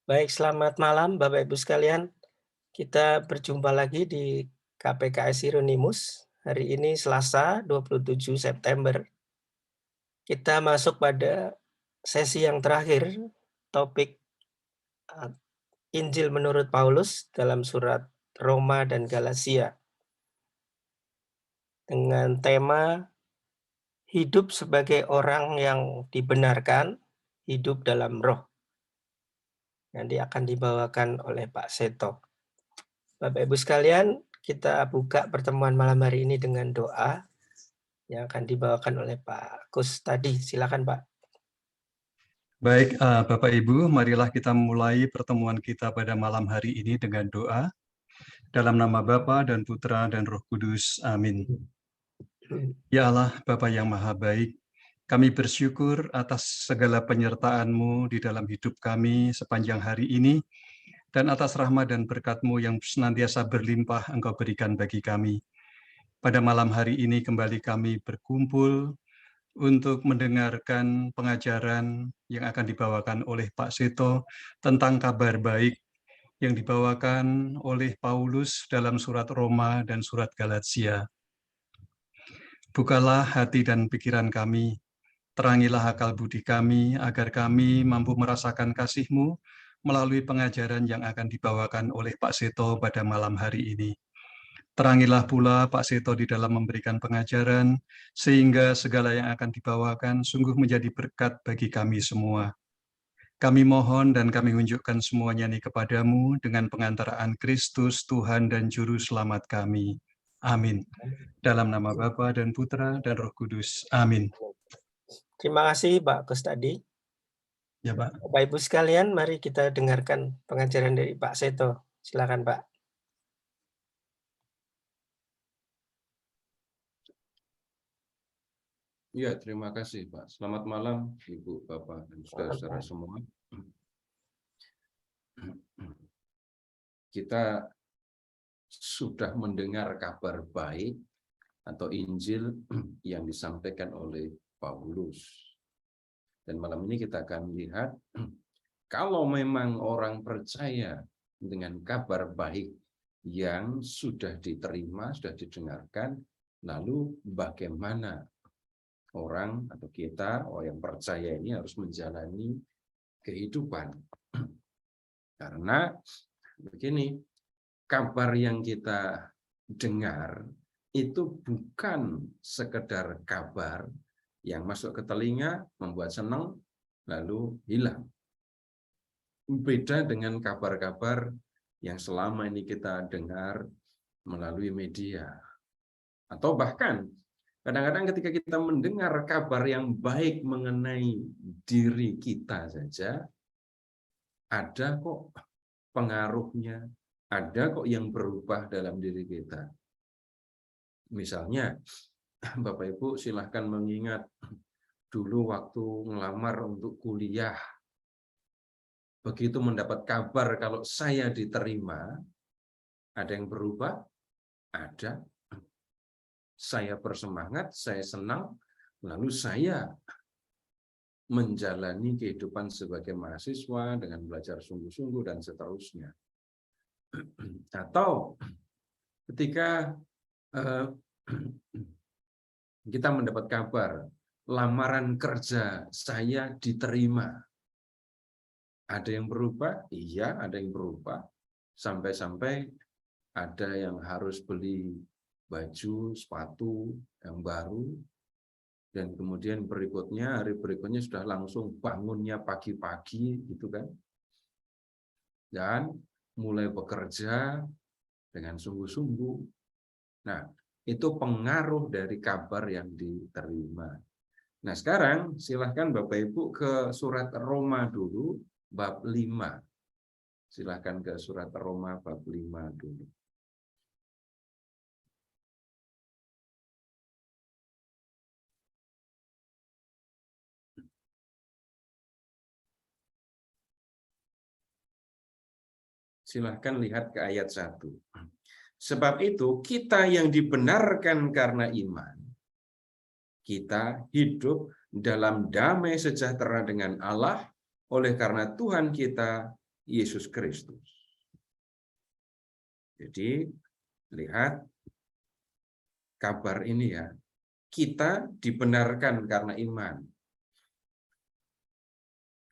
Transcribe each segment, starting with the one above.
Baik, selamat malam Bapak Ibu sekalian. Kita berjumpa lagi di KPKS Hieronymus. Hari ini Selasa, 27 September. Kita masuk pada sesi yang terakhir, topik eee, Injil menurut Paulus dalam surat Roma dan Galatia, dengan tema hidup sebagai orang yang dibenarkan, hidup dalam Roh. Nanti akan dibawakan oleh Pak Seto. Bapak Ibu sekalian, kita buka pertemuan malam hari ini dengan doa yang akan dibawakan oleh Pak Kus tadi. Silakan Pak. Baik, Bapak Ibu, marilah kita mulai pertemuan kita pada malam hari ini dengan doa. Dalam nama Bapa dan Putra dan Roh Kudus. Amin. Ya Allah, Bapa yang Maha Baik, kami bersyukur atas segala penyertaan-Mu di dalam hidup kami sepanjang hari ini, dan atas rahmat dan berkat-Mu yang senantiasa berlimpah Engkau berikan bagi kami. Pada malam hari ini kembali kami berkumpul untuk mendengarkan pengajaran yang akan dibawakan oleh Pak Seto tentang kabar baik yang dibawakan oleh Paulus dalam surat Roma dan surat Galatia. Bukalah hati dan pikiran kami, terangilah akal budi kami, agar kami mampu merasakan kasih-Mu melalui pengajaran yang akan dibawakan oleh Pak Seto pada malam hari ini. Terangilah pula Pak Seto di dalam memberikan pengajaran, sehingga segala yang akan dibawakan sungguh menjadi berkat bagi kami semua. Kami mohon dan kami unjukkan semuanya ini kepadamu dengan pengantaraan Kristus, Tuhan dan Juru Selamat kami. Amin. Dalam nama Bapa dan Putra dan Roh Kudus. Amin. Terima kasih Pak Kus tadi. Ya, Pak. Bapak Ibu sekalian, mari kita dengarkan pengajaran dari Pak Seto. Silakan Pak. Ya, terima kasih Pak. Selamat malam Ibu, Bapak, dan saudara-saudara semua. Kita sudah mendengar kabar baik atau Injil yang disampaikan oleh Paulus. Dan malam ini kita akan lihat, kalau memang orang percaya dengan kabar baik yang sudah diterima, sudah didengarkan, lalu bagaimana orang atau kita, orang yang percaya ini harus menjalani kehidupan. Karena begini, kabar yang kita dengar itu bukan sekedar kabar yang masuk ke telinga, membuat senang, lalu hilang. Beda dengan kabar-kabar yang selama ini kita dengar melalui media. Atau bahkan kadang-kadang ketika kita mendengar kabar yang baik mengenai diri kita saja, ada kok pengaruhnya, ada kok yang berubah dalam diri kita. Misalnya, Bapak Ibu silahkan mengingat dulu waktu ngelamar untuk kuliah, begitu mendapat kabar kalau saya diterima, ada yang berubah? Ada. Saya bersemangat, saya senang, lalu saya menjalani kehidupan sebagai mahasiswa dengan belajar sungguh-sungguh dan seterusnya. Atau ketika kita mendapat kabar lamaran kerja saya diterima, ada yang berubah? Iya, ada yang berubah. Sampai-sampai ada yang harus beli baju, sepatu yang baru, dan kemudian berikutnya, hari berikutnya sudah langsung bangunnya pagi-pagi, gitu kan. Dan mulai bekerja dengan sungguh-sungguh. Nah, itu pengaruh dari kabar yang diterima. Nah, sekarang silahkan Bapak Ibu ke surat Roma dulu, bab 5. Silahkan ke surat Roma bab 5 dulu. Silahkan lihat ke ayat 1. Sebab itu, kita yang dibenarkan karena iman, kita hidup dalam damai sejahtera dengan Allah oleh karena Tuhan kita, Yesus Kristus. Jadi lihat kabar ini ya, kita dibenarkan karena iman.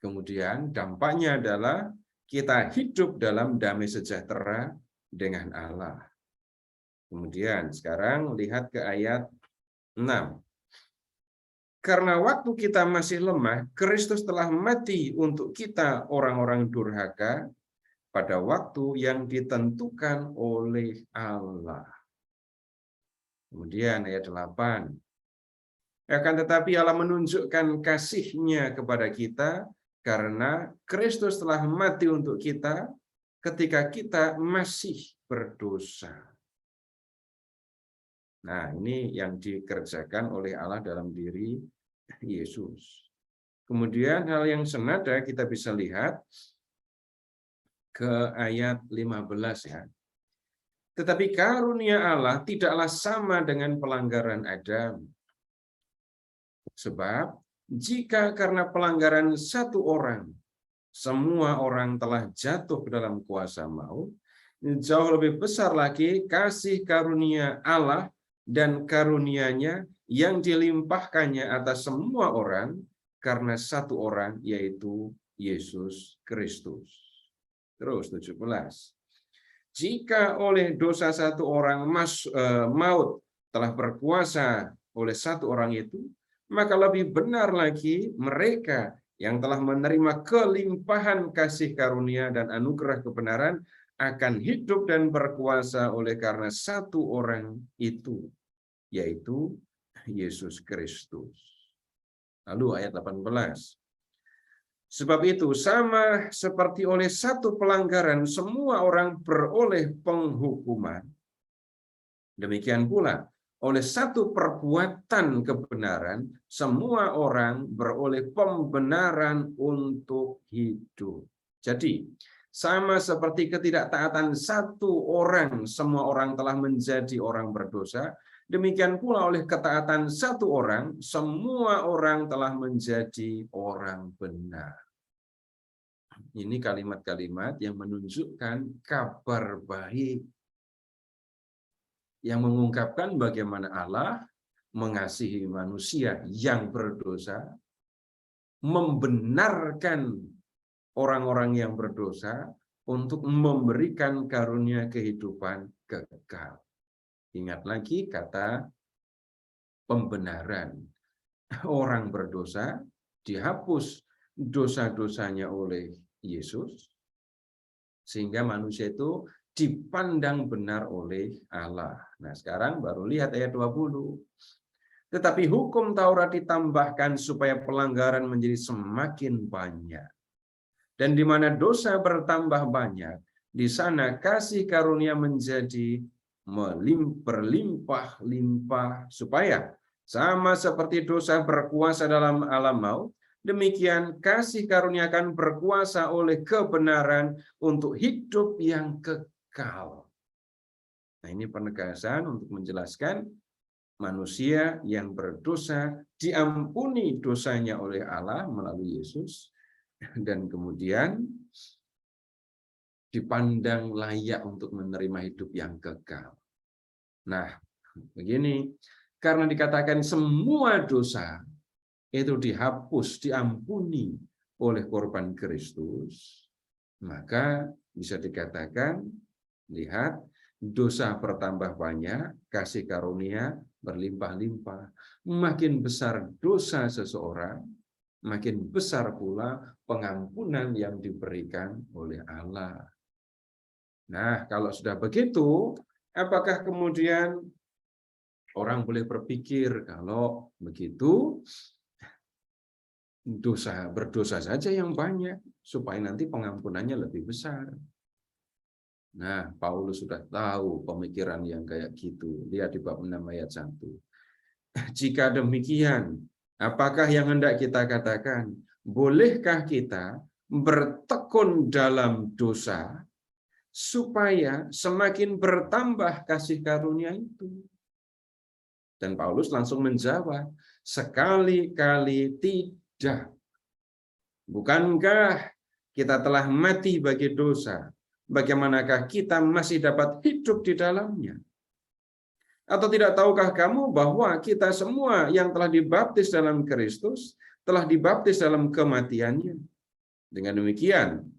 Kemudian dampaknya adalah kita hidup dalam damai sejahtera dengan Allah. Kemudian sekarang lihat ke ayat 6. Karena waktu kita masih lemah, Kristus telah mati untuk kita orang-orang durhaka pada waktu yang ditentukan oleh Allah. Kemudian ayat 8. Akan tetapi Allah menunjukkan kasih-Nya kepada kita karena Kristus telah mati untuk kita ketika kita masih berdosa. Nah, ini yang dikerjakan oleh Allah dalam diri Yesus. Kemudian hal yang senada kita bisa lihat ke ayat 15 ya. Tetapi karunia Allah tidaklah sama dengan pelanggaran Adam. Sebab jika karena pelanggaran satu orang, semua orang telah jatuh ke dalam kuasa maut, jauh lebih besar lagi kasih karunia Allah dan karunia-Nya yang dilimpahkannya atas semua orang karena satu orang, yaitu Yesus Kristus. Terus 17. Jika oleh dosa satu orang maut telah berkuasa oleh satu orang itu, maka lebih benar lagi mereka yang telah menerima kelimpahan kasih karunia dan anugerah kebenaran akan hidup dan berkuasa oleh karena satu orang itu, yaitu Yesus Kristus. Lalu ayat 18. Sebab itu sama seperti oleh satu pelanggaran semua orang beroleh penghukuman, demikian pula oleh satu perbuatan kebenaran semua orang beroleh pembenaran untuk hidup. Jadi sama seperti ketidaktaatan satu orang semua orang telah menjadi orang berdosa, demikian pula oleh ketaatan satu orang semua orang telah menjadi orang benar. Ini kalimat-kalimat yang menunjukkan kabar baik, yang mengungkapkan bagaimana Allah mengasihi manusia yang berdosa, membenarkan orang-orang yang berdosa untuk memberikan karunia kehidupan kekal. Ingat lagi kata pembenaran. Orang berdosa dihapus dosa-dosanya oleh Yesus, sehingga manusia itu dipandang benar oleh Allah. Nah, sekarang baru lihat ayat 20. Tetapi hukum Taurat ditambahkan supaya pelanggaran menjadi semakin banyak. Dan di mana dosa bertambah banyak, di sana kasih karunia menjadi berlimpah-limpah, supaya sama seperti dosa berkuasa dalam alam maut, demikian kasih karunia akan berkuasa oleh kebenaran untuk hidup yang kekal. Nah, ini penegasan untuk menjelaskan manusia yang berdosa diampuni dosanya oleh Allah melalui Yesus, dan kemudian dipandang layak untuk menerima hidup yang kekal. Nah, begini, karena dikatakan semua dosa itu dihapus, diampuni oleh korban Kristus, maka bisa dikatakan, lihat, dosa bertambah banyak, kasih karunia berlimpah-limpah. Makin besar dosa seseorang, makin besar pula pengampunan yang diberikan oleh Allah. Nah, kalau sudah begitu, apakah kemudian orang boleh berpikir kalau begitu berdosa saja yang banyak supaya nanti pengampunannya lebih besar? Nah, Paulus sudah tahu pemikiran yang kayak gitu. Lihat di bab 6 ayat 1. Jika demikian, apakah yang hendak kita katakan? Bolehkah kita bertekun dalam dosa supaya semakin bertambah kasih karunia itu? Dan Paulus langsung menjawab, sekali-kali tidak. Bukankah kita telah mati bagi dosa, bagaimanakah kita masih dapat hidup di dalamnya? Atau tidak tahukah kamu bahwa kita semua yang telah dibaptis dalam Kristus telah dibaptis dalam kematiannya? Dengan demikian,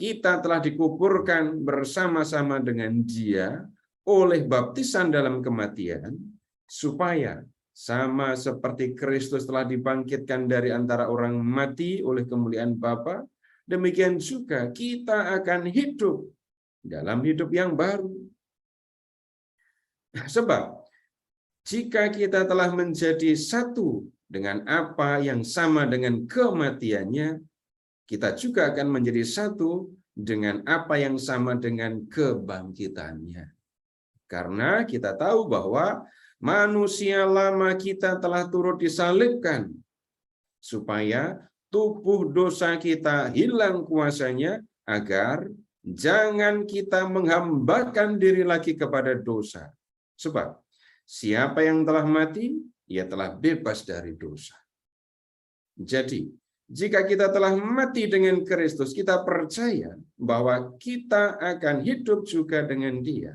kita telah dikuburkan bersama-sama dengan Dia oleh baptisan dalam kematian, supaya sama seperti Kristus telah dibangkitkan dari antara orang mati oleh kemuliaan Bapa, demikian juga kita akan hidup dalam hidup yang baru. Sebab jika kita telah menjadi satu dengan apa yang sama dengan kematiannya, kita juga akan menjadi satu dengan apa yang sama dengan kebangkitannya. Karena kita tahu bahwa manusia lama kita telah turut disalibkan, supaya tubuh dosa kita hilang kuasanya, agar jangan kita menghambakan diri lagi kepada dosa. Sebab siapa yang telah mati, ia telah bebas dari dosa. Jadi, jika kita telah mati dengan Kristus, kita percaya bahwa kita akan hidup juga dengan Dia.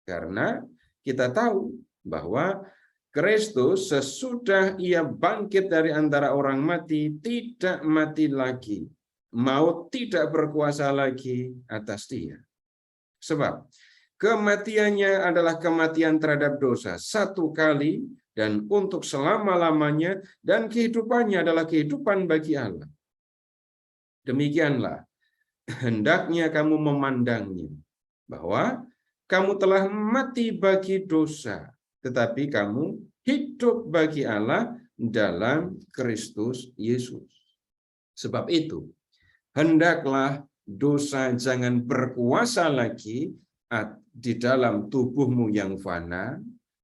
Karena kita tahu bahwa Kristus sesudah Ia bangkit dari antara orang mati, tidak mati lagi. Maut tidak berkuasa lagi atas Dia. Sebab kematiannya adalah kematian terhadap dosa satu kali dan untuk selama-lamanya, dan kehidupannya adalah kehidupan bagi Allah. Demikianlah hendaknya kamu memandangnya, bahwa kamu telah mati bagi dosa, tetapi kamu hidup bagi Allah dalam Kristus Yesus. Sebab itu, hendaklah dosa jangan berkuasa lagi di dalam tubuhmu yang fana,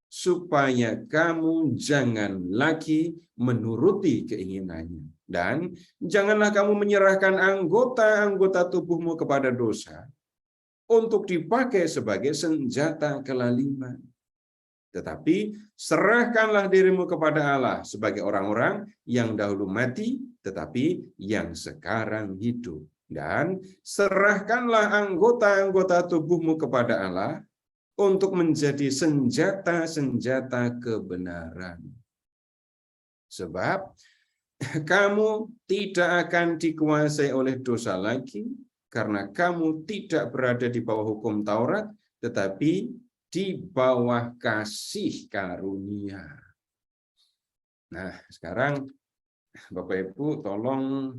supaya kamu jangan lagi menuruti keinginannya. Dan janganlah kamu menyerahkan anggota-anggota tubuhmu kepada dosa untuk dipakai sebagai senjata kelaliman. Tetapi serahkanlah dirimu kepada Allah sebagai orang-orang yang dahulu mati, tetapi yang sekarang hidup. Dan serahkanlah anggota-anggota tubuhmu kepada Allah untuk menjadi senjata-senjata kebenaran. Sebab kamu tidak akan dikuasai oleh dosa lagi, karena kamu tidak berada di bawah hukum Taurat, tetapi di bawah kasih karunia. Nah, sekarang Bapak Ibu tolong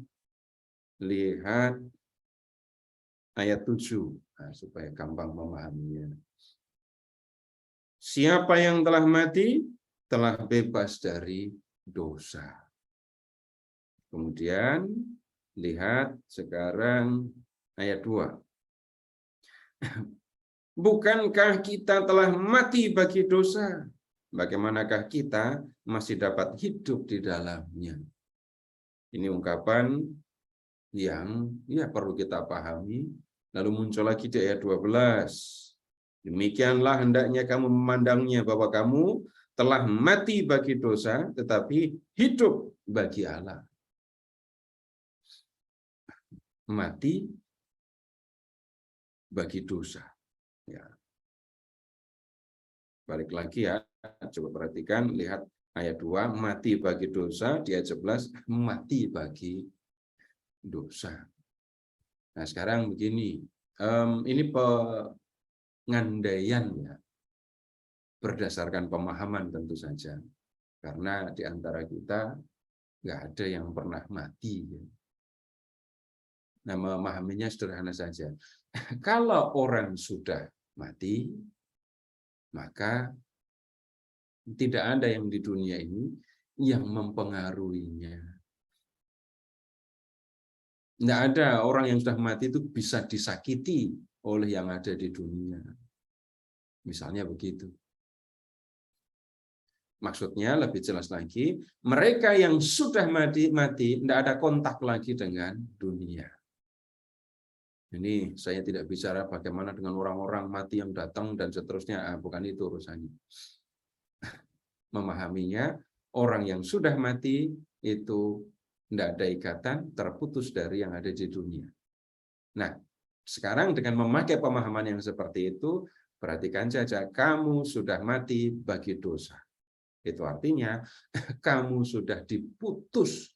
lihat ayat 7, supaya gampang memahaminya. Siapa yang telah mati telah bebas dari dosa. Kemudian lihat sekarang ayat 2. Bukankah kita telah mati bagi dosa? Bagaimanakah kita masih dapat hidup di dalamnya? Ini ungkapan yang perlu kita pahami. Lalu muncul lagi di ayat 12. Demikianlah hendaknya kamu memandangnya, bahwa kamu telah mati bagi dosa, tetapi hidup bagi Allah. Mati bagi dosa. Ya. Balik lagi ya, coba perhatikan, lihat ayat 2, mati bagi dosa, di ayat 11, mati bagi dosa. Nah sekarang begini, ini pengandaian ya, berdasarkan pemahaman tentu saja, karena di antara kita nggak ada yang pernah mati. Ya. Nah, memahaminya sederhana saja. Kalau orang sudah mati, maka tidak ada yang di dunia ini yang mempengaruhinya. Tidak ada orang yang sudah mati itu bisa disakiti oleh yang ada di dunia. Misalnya begitu. Maksudnya lebih jelas lagi, mereka yang sudah mati tidak ada kontak lagi dengan dunia. Ini saya tidak bicara bagaimana dengan orang-orang mati yang datang dan seterusnya, bukan itu urusannya. Memahaminya, orang yang sudah mati itu tidak ada ikatan, terputus dari yang ada di dunia. Nah, sekarang dengan memakai pemahaman yang seperti itu, perhatikan saja, kamu sudah mati bagi dosa. Itu artinya kamu sudah diputus,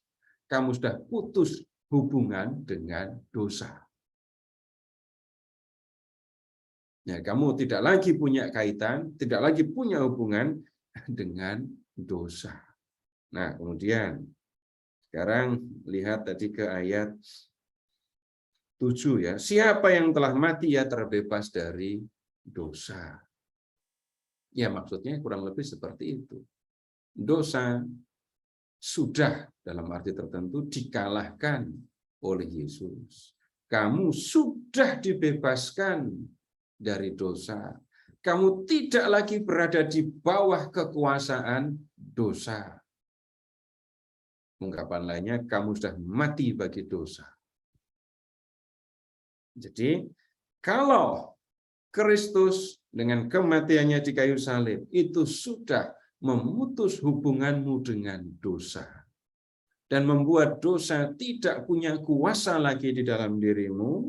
kamu sudah putus hubungan dengan dosa. Ya, kamu tidak lagi punya kaitan, tidak lagi punya hubungan dengan dosa. Nah, kemudian sekarang lihat tadi ke ayat 7 ya. Siapa yang telah mati ya terbebas dari dosa. Ya, maksudnya kurang lebih seperti itu. Dosa sudah dalam arti tertentu dikalahkan oleh Yesus. Kamu sudah dibebaskan dari dosa. Kamu tidak lagi berada di bawah kekuasaan dosa. Ungkapan lainnya, kamu sudah mati bagi dosa. Jadi, kalau Kristus dengan kematiannya di kayu salib itu sudah memutus hubunganmu dengan dosa dan membuat dosa tidak punya kuasa lagi di dalam dirimu,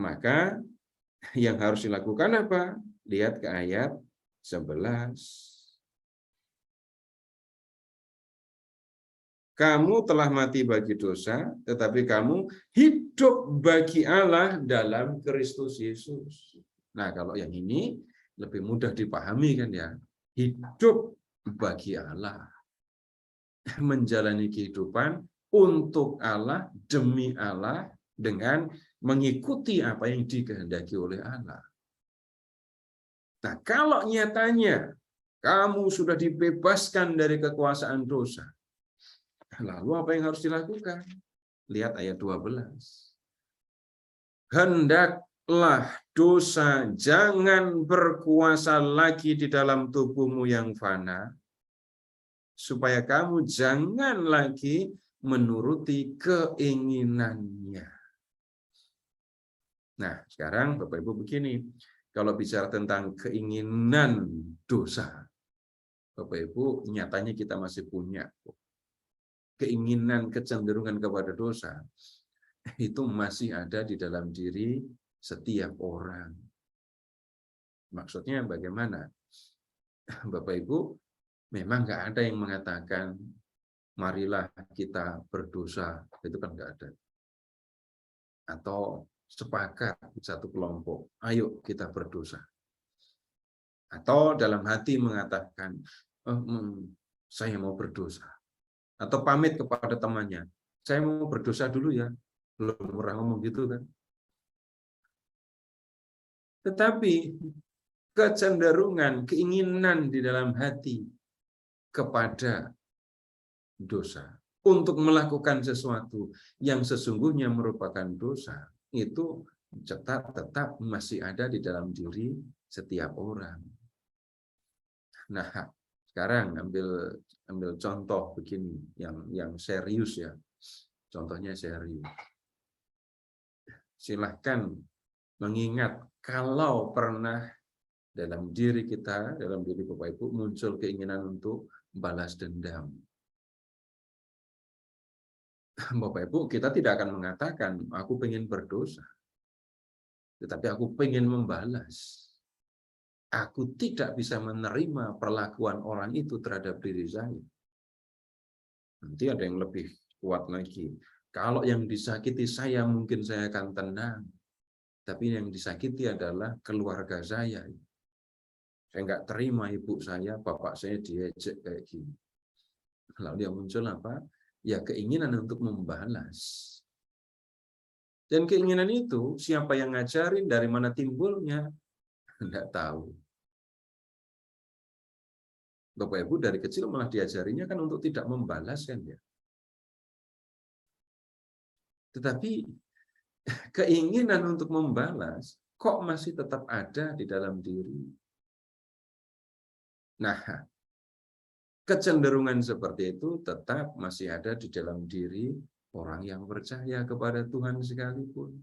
maka yang harus dilakukan apa? Lihat ke ayat 11. Kamu telah mati bagi dosa, tetapi kamu hidup bagi Allah dalam Kristus Yesus. Nah, kalau yang ini lebih mudah dipahami kan ya. Hidup bagi Allah. Menjalani kehidupan untuk Allah, demi Allah, dengan mengikuti apa yang dikehendaki oleh Allah. Nah, kalau nyatanya kamu sudah dibebaskan dari kekuasaan dosa, lalu apa yang harus dilakukan? Lihat ayat 12. Hendaklah dosa jangan berkuasa lagi di dalam tubuhmu yang fana, supaya kamu jangan lagi menuruti keinginannya. Nah, sekarang Bapak Ibu begini, kalau bicara tentang keinginan dosa, Bapak Ibu nyatanya kita masih punya keinginan, kecenderungan kepada dosa, itu masih ada di dalam diri setiap orang. Maksudnya bagaimana? Bapak Ibu, memang nggak ada yang mengatakan, marilah kita berdosa, itu kan nggak ada. Atau sepakat satu kelompok, ayo kita berdosa. Atau dalam hati mengatakan, saya mau berdosa. Atau pamit kepada temannya, saya mau berdosa dulu ya. Belum pernah ngomong gitu kan. Tetapi kecenderungan, keinginan di dalam hati kepada dosa untuk melakukan sesuatu yang sesungguhnya merupakan dosa, itu tetap masih ada di dalam diri setiap orang. Nah, sekarang ambil contoh begini yang serius ya. Contohnya serius. Silahkan mengingat kalau pernah dalam diri kita, dalam diri Bapak Ibu muncul keinginan untuk balas dendam. Bapak Ibu, kita tidak akan mengatakan aku pengen berdosa. Tetapi aku pengen membalas. Aku tidak bisa menerima perlakuan orang itu terhadap diri saya. Nanti ada yang lebih kuat lagi. Kalau yang disakiti saya, mungkin saya akan tenang. Tapi yang disakiti adalah keluarga saya. Saya nggak terima ibu saya, bapak saya diejek kayak gini. Lalu yang muncul apa? Ya keinginan untuk membalas. Dan keinginan itu, siapa yang ngajarin, dari mana timbulnya? Nggak tahu. Bapak Ibu dari kecil malah diajarinya kan untuk tidak membalas kan ya. Tetapi keinginan untuk membalas kok masih tetap ada di dalam diri. Nah, kecenderungan seperti itu tetap masih ada di dalam diri orang yang percaya kepada Tuhan sekalipun.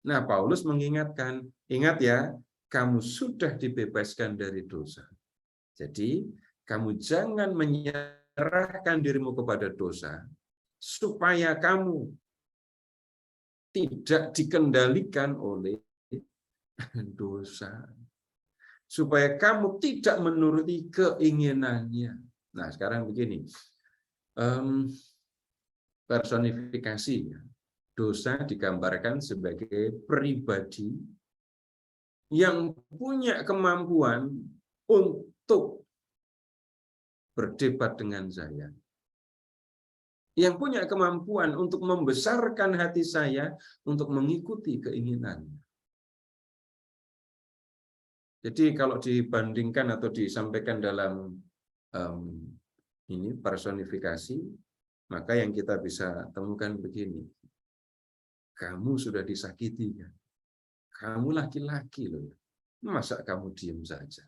Nah, Paulus mengingatkan, ingat ya, kamu sudah dibebaskan dari dosa. Jadi, kamu jangan menyerahkan dirimu kepada dosa, supaya kamu tidak dikendalikan oleh dosa. Supaya kamu tidak menuruti keinginannya. Nah, sekarang begini. Personifikasi. Dosa digambarkan sebagai pribadi yang punya kemampuan untuk berdebat dengan saya. Yang punya kemampuan untuk membesarkan hati saya untuk mengikuti keinginannya. Jadi kalau dibandingkan atau disampaikan dalam ini personifikasi, maka yang kita bisa temukan begini. Kamu sudah disakiti kan? Kamu laki-laki loh. Masa kamu diam saja?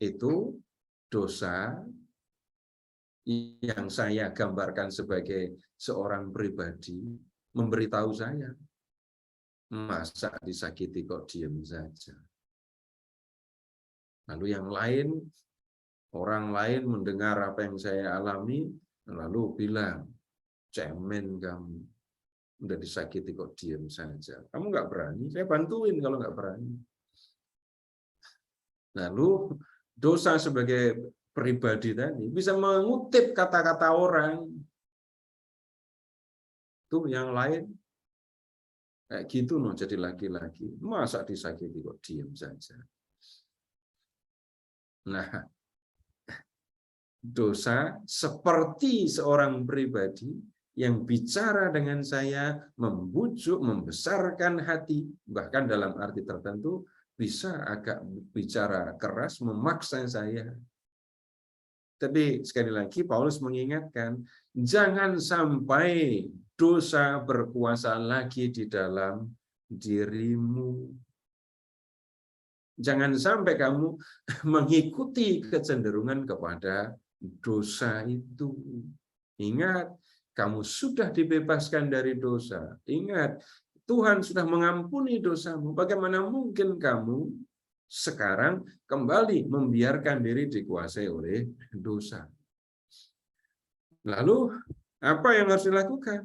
Itu dosa yang saya gambarkan sebagai seorang pribadi memberitahu saya. Masa disakiti kok diam saja? Lalu yang lain, orang lain mendengar apa yang saya alami, lalu bilang, cemen kamu, udah disakiti kok diam saja. Kamu nggak berani, saya bantuin kalau nggak berani. Lalu dosa sebagai pribadi tadi bisa mengutip kata-kata orang. Tuh yang lain kayak gitu loh, jadi laki-laki. Masa disakiti kok diam saja. Nah, dosa seperti seorang pribadi yang bicara dengan saya, membujuk, membesarkan hati, bahkan dalam arti tertentu bisa agak bicara keras, memaksa saya. Tapi sekali lagi Paulus mengingatkan, jangan sampai dosa berkuasa lagi di dalam dirimu. Jangan sampai kamu mengikuti kecenderungan kepada dosa itu. Ingat, kamu sudah dibebaskan dari dosa. Ingat, Tuhan sudah mengampuni dosamu. Bagaimana mungkin kamu sekarang kembali membiarkan diri dikuasai oleh dosa? Lalu, apa yang harus dilakukan?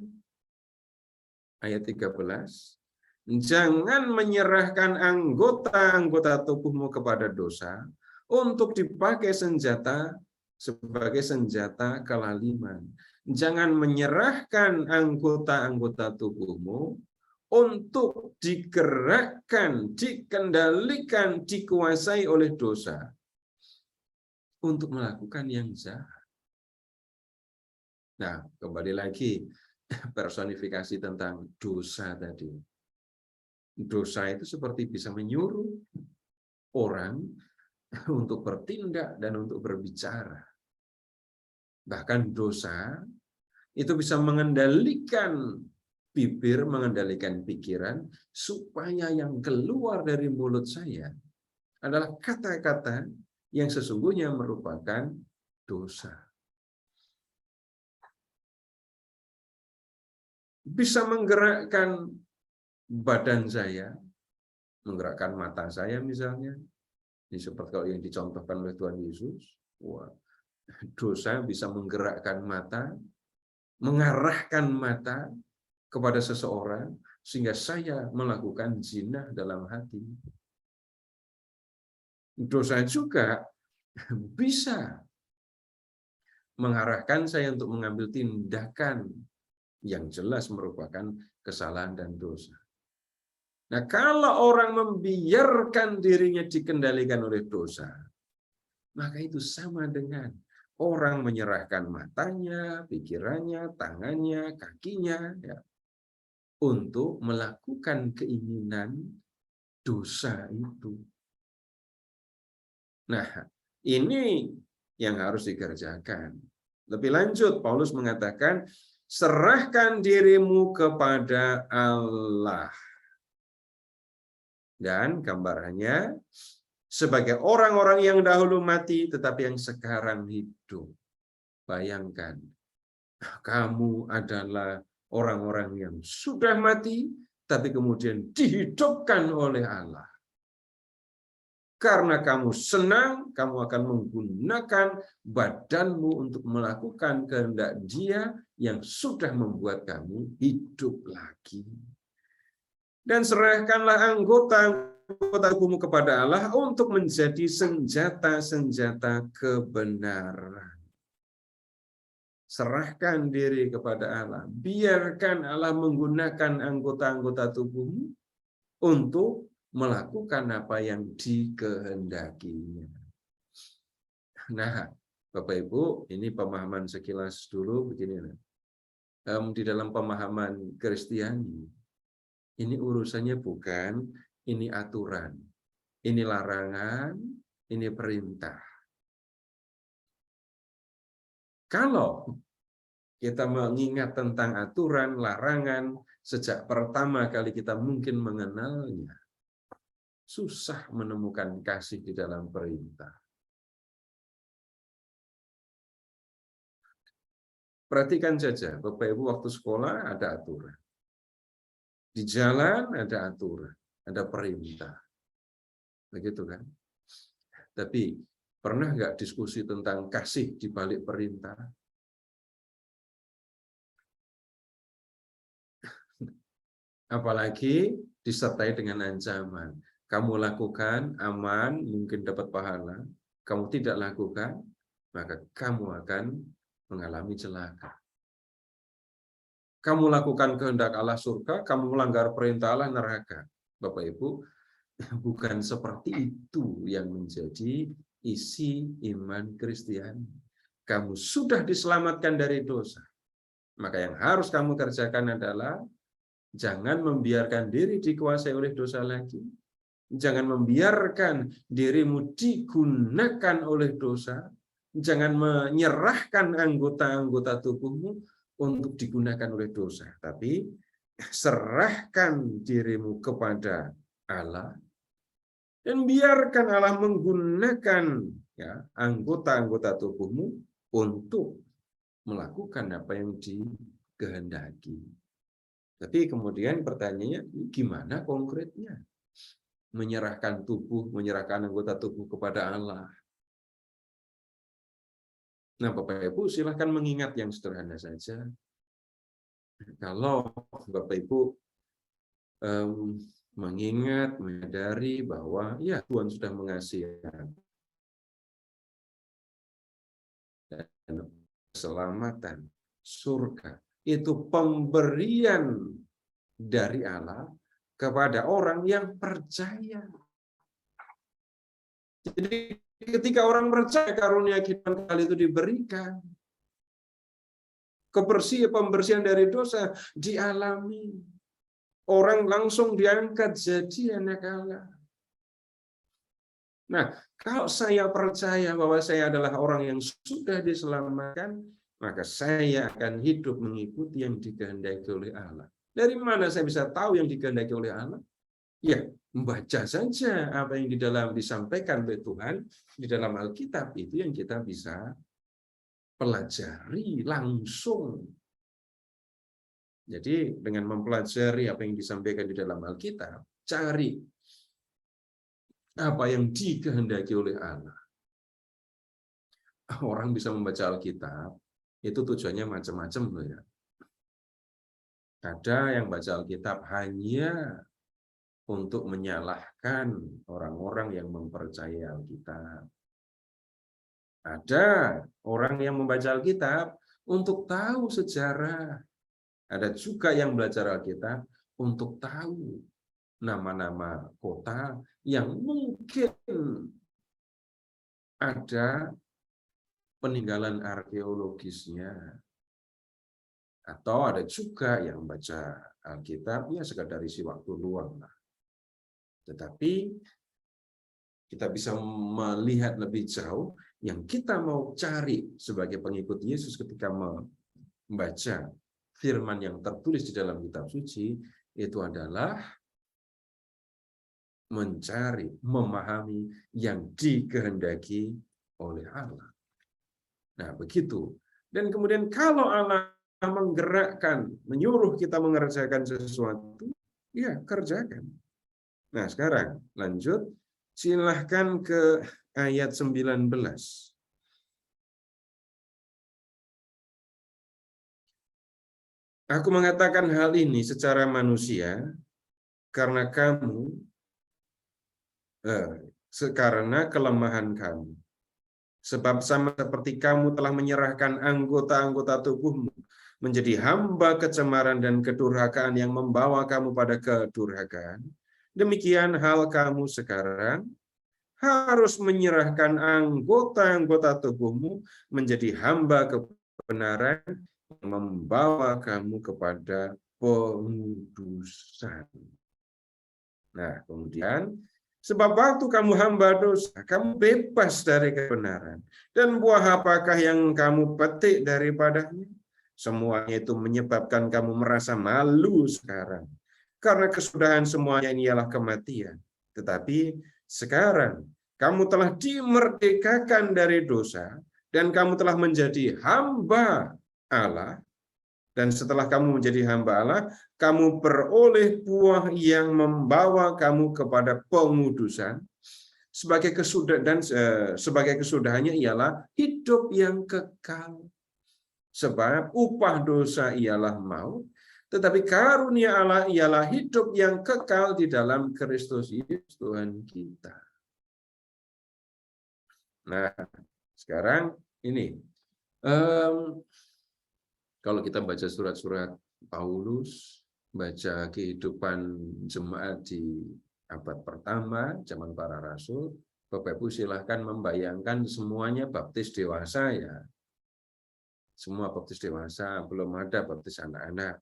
Ayat 13. Jangan menyerahkan anggota-anggota tubuhmu kepada dosa untuk dipakai senjata sebagai senjata kelaliman. Jangan menyerahkan anggota-anggota tubuhmu untuk digerakkan, dikendalikan, dikuasai oleh dosa untuk melakukan yang jahat. Nah, kembali lagi personifikasi tentang dosa tadi. Dosa itu seperti bisa menyuruh orang untuk bertindak dan untuk berbicara. Bahkan dosa itu bisa mengendalikan bibir, mengendalikan pikiran, supaya yang keluar dari mulut saya adalah kata-kata yang sesungguhnya merupakan dosa. Bisa menggerakkan badan saya, menggerakkan mata saya misalnya, ini seperti kalau yang dicontohkan oleh Tuhan Yesus. Wah, dosa bisa menggerakkan mata, mengarahkan mata kepada seseorang sehingga saya melakukan zina dalam hati. Dosa juga bisa mengarahkan saya untuk mengambil tindakan yang jelas merupakan kesalahan dan dosa. Nah, kalau orang membiarkan dirinya dikendalikan oleh dosa, maka itu sama dengan orang menyerahkan matanya, pikirannya, tangannya, kakinya, ya, untuk melakukan keinginan dosa itu. Nah, ini yang harus dikerjakan. Lebih lanjut, Paulus mengatakan, serahkan dirimu kepada Allah. Dan gambarannya, sebagai orang-orang yang dahulu mati, tetapi yang sekarang hidup. Bayangkan, kamu adalah orang-orang yang sudah mati, tapi kemudian dihidupkan oleh Allah. Karena kamu senang, kamu akan menggunakan badanmu untuk melakukan kehendak Dia yang sudah membuat kamu hidup lagi. Dan serahkanlah anggota tubuhmu kepada Allah untuk menjadi senjata-senjata kebenaran. Serahkan diri kepada Allah. Biarkan Allah menggunakan anggota-anggota tubuhmu untuk melakukan apa yang dikehendakinya. Nah, Bapak Ibu, ini pemahaman sekilas dulu begini. Di dalam pemahaman Kristiani, ini urusannya bukan ini aturan, ini larangan, ini perintah. Kalau kita mengingat tentang aturan, larangan, sejak pertama kali kita mungkin mengenalnya, susah menemukan kasih di dalam perintah. Perhatikan saja, Bapak Ibu, waktu sekolah ada aturan. Di jalan ada aturan, ada perintah. Begitu kan? Tapi pernah nggak diskusi tentang kasih di balik perintah? Apalagi disertai dengan ancaman. Kamu lakukan, aman, mungkin dapat pahala. Kamu tidak lakukan, maka kamu akan mengalami celaka. Kamu lakukan kehendak Allah surga, kamu melanggar perintah Allah neraka. Bapak Ibu, bukan seperti itu yang menjadi isi iman Kristiani. Kamu sudah diselamatkan dari dosa. Maka yang harus kamu kerjakan adalah jangan membiarkan diri dikuasai oleh dosa lagi. Jangan membiarkan dirimu digunakan oleh dosa. Jangan menyerahkan anggota-anggota tubuhmu untuk digunakan oleh dosa. Tapi serahkan dirimu kepada Allah dan biarkan Allah menggunakan anggota-anggota tubuhmu untuk melakukan apa yang dikehendaki. Tapi kemudian pertanyaannya, gimana konkretnya? Menyerahkan tubuh, menyerahkan anggota tubuh kepada Allah. Nah, Bapak Ibu, silahkan mengingat yang sederhana saja. Kalau Bapak Ibu mengingat, menyadari bahwa ya Tuhan sudah mengasihi dan keselamatan, surga, itu pemberian dari Allah kepada orang yang percaya. Jadi ketika orang percaya, karunia kehidupan kekal itu diberikan. Pembersihan dari dosa dialami. Orang langsung diangkat jadi anak Allah. Nah, kalau saya percaya bahwa saya adalah orang yang sudah diselamatkan, maka saya akan hidup mengikuti yang dikehendaki oleh Allah. Dari mana saya bisa tahu yang dikehendaki oleh Allah? Ya, membaca saja apa yang disampaikan oleh Tuhan di dalam Alkitab, itu yang kita bisa pelajari langsung. Jadi dengan mempelajari apa yang disampaikan di dalam Alkitab, cari apa yang dikehendaki oleh Allah. Orang bisa membaca Alkitab, itu tujuannya macam-macam loh ya. Ada yang baca Alkitab hanya untuk menyalahkan orang-orang yang mempercayai Alkitab. Ada orang yang membaca Alkitab untuk tahu sejarah. Ada juga yang belajar Alkitab untuk tahu nama-nama kota yang mungkin ada peninggalan arkeologisnya. Atau ada juga yang baca Alkitab ya sekadar isi waktu luang lah. Tetapi kita bisa melihat lebih jauh yang kita mau cari sebagai pengikut Yesus ketika membaca firman yang tertulis di dalam kitab suci, itu adalah mencari, memahami yang dikehendaki oleh Allah. Nah, begitu. Dan kemudian kalau Allah menggerakkan, menyuruh kita mengerjakan sesuatu, ya kerjakan. Nah, sekarang lanjut. Silahkan ke ayat 19. Aku mengatakan hal ini secara manusia karena karena kelemahan kamu. Sebab sama seperti kamu telah menyerahkan anggota-anggota tubuhmu menjadi hamba kecemaran dan kedurhakaan yang membawa kamu pada kedurhakaan, demikian hal kamu sekarang harus menyerahkan anggota-anggota tubuhmu menjadi hamba kebenaran yang membawa kamu kepada pengudusan. Nah, kemudian, sebab waktu kamu hamba dosa, kamu bebas dari kebenaran. Dan buah apakah yang kamu petik daripadanya? Semuanya itu menyebabkan kamu merasa malu sekarang. Karena kesudahan semuanya ini ialah kematian. Tetapi sekarang kamu telah dimerdekakan dari dosa dan kamu telah menjadi hamba Allah. Dan setelah kamu menjadi hamba Allah, kamu beroleh buah yang membawa kamu kepada pengudusan. Sebagai kesudahannya ialah hidup yang kekal. Sebab upah dosa ialah maut, tetapi karunia Allah ialah hidup yang kekal di dalam Kristus Yesus Tuhan kita. Nah, sekarang ini. Kalau kita baca surat-surat Paulus, baca kehidupan jemaat di abad pertama, zaman para rasul, Bapak Ibu silahkan membayangkan semuanya baptis dewasa ya. Semua baptis dewasa, belum ada baptis anak-anak.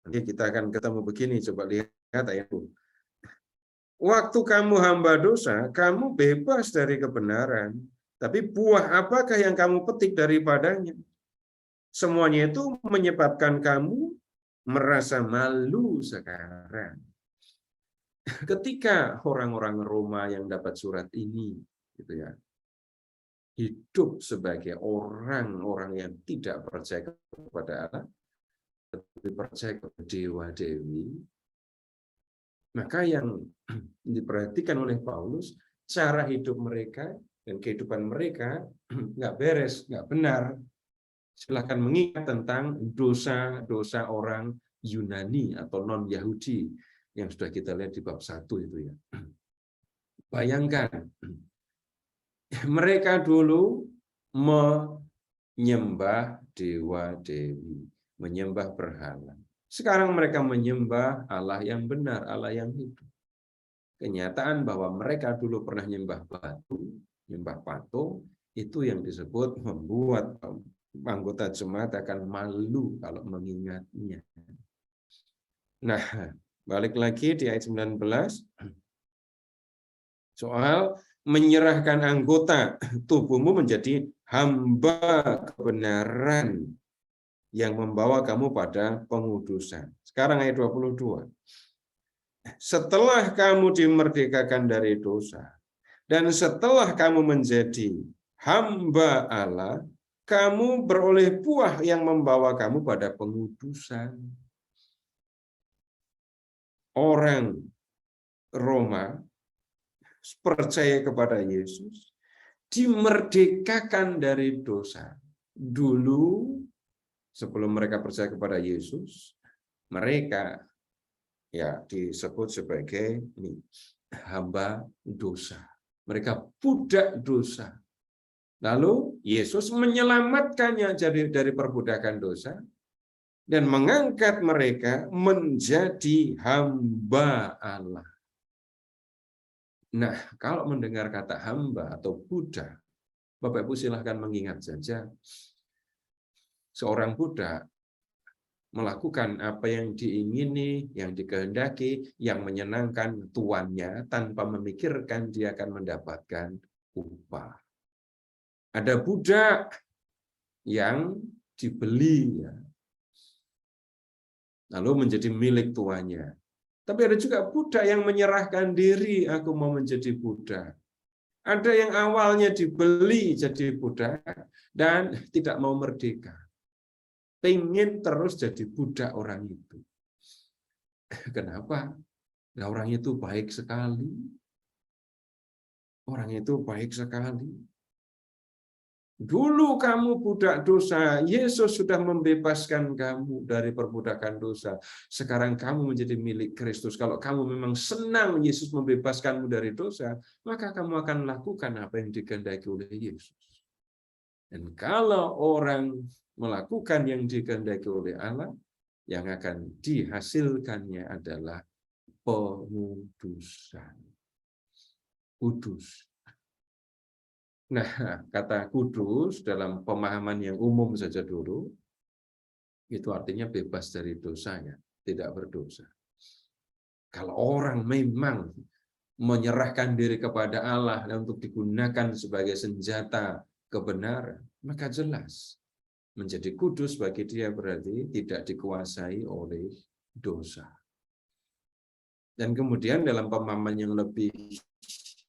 Nanti kita akan ketemu begini, coba lihat ayat itu. Waktu kamu hamba dosa, kamu bebas dari kebenaran. Tapi buah apakah yang kamu petik daripadanya? Semuanya itu menyebabkan kamu merasa malu sekarang. Ketika orang-orang Roma yang dapat surat ini, gitu ya, hidup sebagai orang-orang yang tidak percaya kepada Allah, tapi percaya kepada dewa-dewi, maka yang diperhatikan oleh Paulus, cara hidup mereka dan kehidupan mereka nggak beres, nggak benar. Silahkan mengingat tentang dosa-dosa orang Yunani atau non-Yahudi yang sudah kita lihat di bab 1 itu ya. Bayangkan, mereka dulu menyembah dewa-dewi, menyembah berhala. Sekarang mereka menyembah Allah yang benar, Allah yang hidup. Kenyataan bahwa mereka dulu pernah menyembah batu, menyembah patung, itu yang disebut membuat anggota jemaat akan malu kalau mengingatnya. Nah, balik lagi di ayat 19. Soal menyerahkan anggota tubuhmu menjadi hamba kebenaran yang membawa kamu pada pengudusan. Sekarang ayat 22. Setelah kamu dimerdekakan dari dosa, dan setelah kamu menjadi hamba Allah, kamu beroleh buah yang membawa kamu pada pengudusan. Orang Roma percaya kepada Yesus, dimerdekakan dari dosa. Dulu, sebelum mereka percaya kepada Yesus, mereka ya disebut sebagai hamba dosa. Mereka budak dosa. Lalu Yesus menyelamatkannya dari perbudakan dosa dan mengangkat mereka menjadi hamba Allah. Nah, kalau mendengar kata hamba atau budak, Bapak Ibu silahkan mengingat saja, seorang budak melakukan apa yang diingini, yang dikehendaki, yang menyenangkan tuannya tanpa memikirkan dia akan mendapatkan upah. Ada budak yang dibeli, ya, lalu menjadi milik tuannya. Tapi ada juga budak yang menyerahkan diri, aku mau menjadi budak. Ada yang awalnya dibeli jadi budak dan tidak mau merdeka. Pengen terus jadi budak orang itu. Kenapa? Nah, orang itu baik sekali. Orang itu baik sekali. Dulu kamu budak dosa, Yesus sudah membebaskan kamu dari perbudakan dosa. Sekarang kamu menjadi milik Kristus. Kalau kamu memang senang Yesus membebaskanmu dari dosa, maka kamu akan lakukan apa yang dikehendaki oleh Yesus. Dan kalau orang melakukan yang dikehendaki oleh Allah, yang akan dihasilkannya adalah pengudusan. Kudus. Nah, kata kudus dalam pemahaman yang umum saja dulu, itu artinya bebas dari dosanya, tidak berdosa. Kalau orang memang menyerahkan diri kepada Allah dan untuk digunakan sebagai senjata kebenaran, maka jelas menjadi kudus bagi dia berarti tidak dikuasai oleh dosa. Dan kemudian dalam pemahaman yang lebih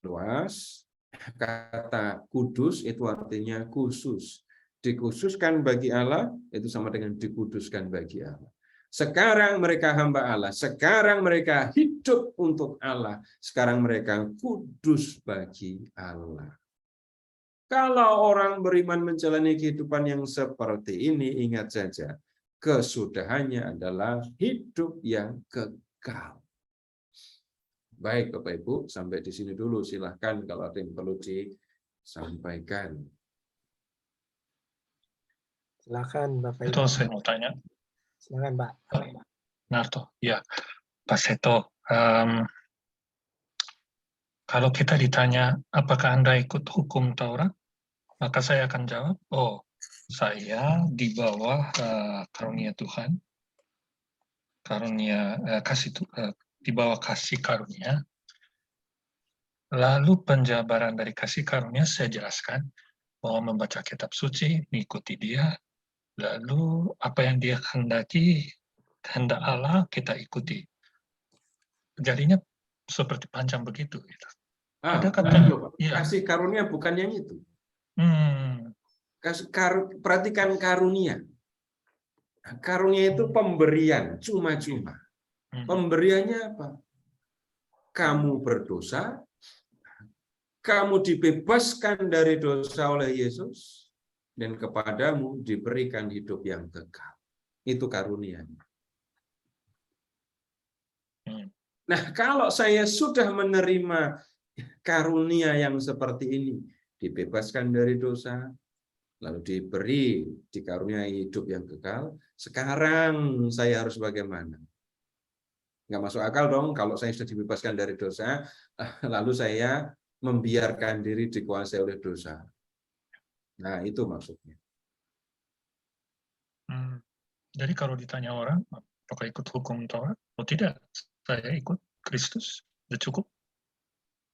luas, kata kudus itu artinya khusus. Dikhususkan bagi Allah itu sama dengan dikuduskan bagi Allah. Sekarang mereka hamba Allah, sekarang mereka hidup untuk Allah, sekarang mereka kudus bagi Allah. Kalau orang beriman menjalani kehidupan yang seperti ini, ingat saja, kesudahannya adalah hidup yang kekal. Baik, Bapak Ibu, sampai di sini dulu. Silahkan kalau ada yang perlu disampaikan. Silakan Bapak Ibu. Itu saya mau tanya, Silakan Pak. Narto. Ya, Pak Seto. Kalau kita ditanya, apakah Anda ikut hukum Taurat? Maka saya akan jawab, oh, saya di bawah karunia Tuhan, di bawah kasih karunia. Lalu penjabaran dari kasih karunia saya jelaskan bahwa membaca kitab suci, mengikuti dia, lalu apa yang dia kehendaki, kehendak Allah kita ikuti. Jadinya seperti panjang begitu. Gitu. Ada kata, ya. Kasih karunia bukan yang itu. Perhatikan karunia. Karunia itu pemberian, cuma-cuma. Pemberiannya apa? Kamu berdosa, kamu dibebaskan dari dosa oleh Yesus, dan kepadamu diberikan hidup yang kekal. Itu karunia. Nah, kalau saya sudah menerima karunia yang seperti ini, dibebaskan dari dosa, lalu dikaruniai hidup yang kekal, sekarang saya harus bagaimana? Nggak masuk akal dong kalau saya sudah dibebaskan dari dosa, lalu saya membiarkan diri dikuasai oleh dosa. Nah, itu maksudnya. Jadi kalau ditanya orang, apakah ikut hukum Taurat? Oh tidak, saya ikut Kristus, sudah cukup.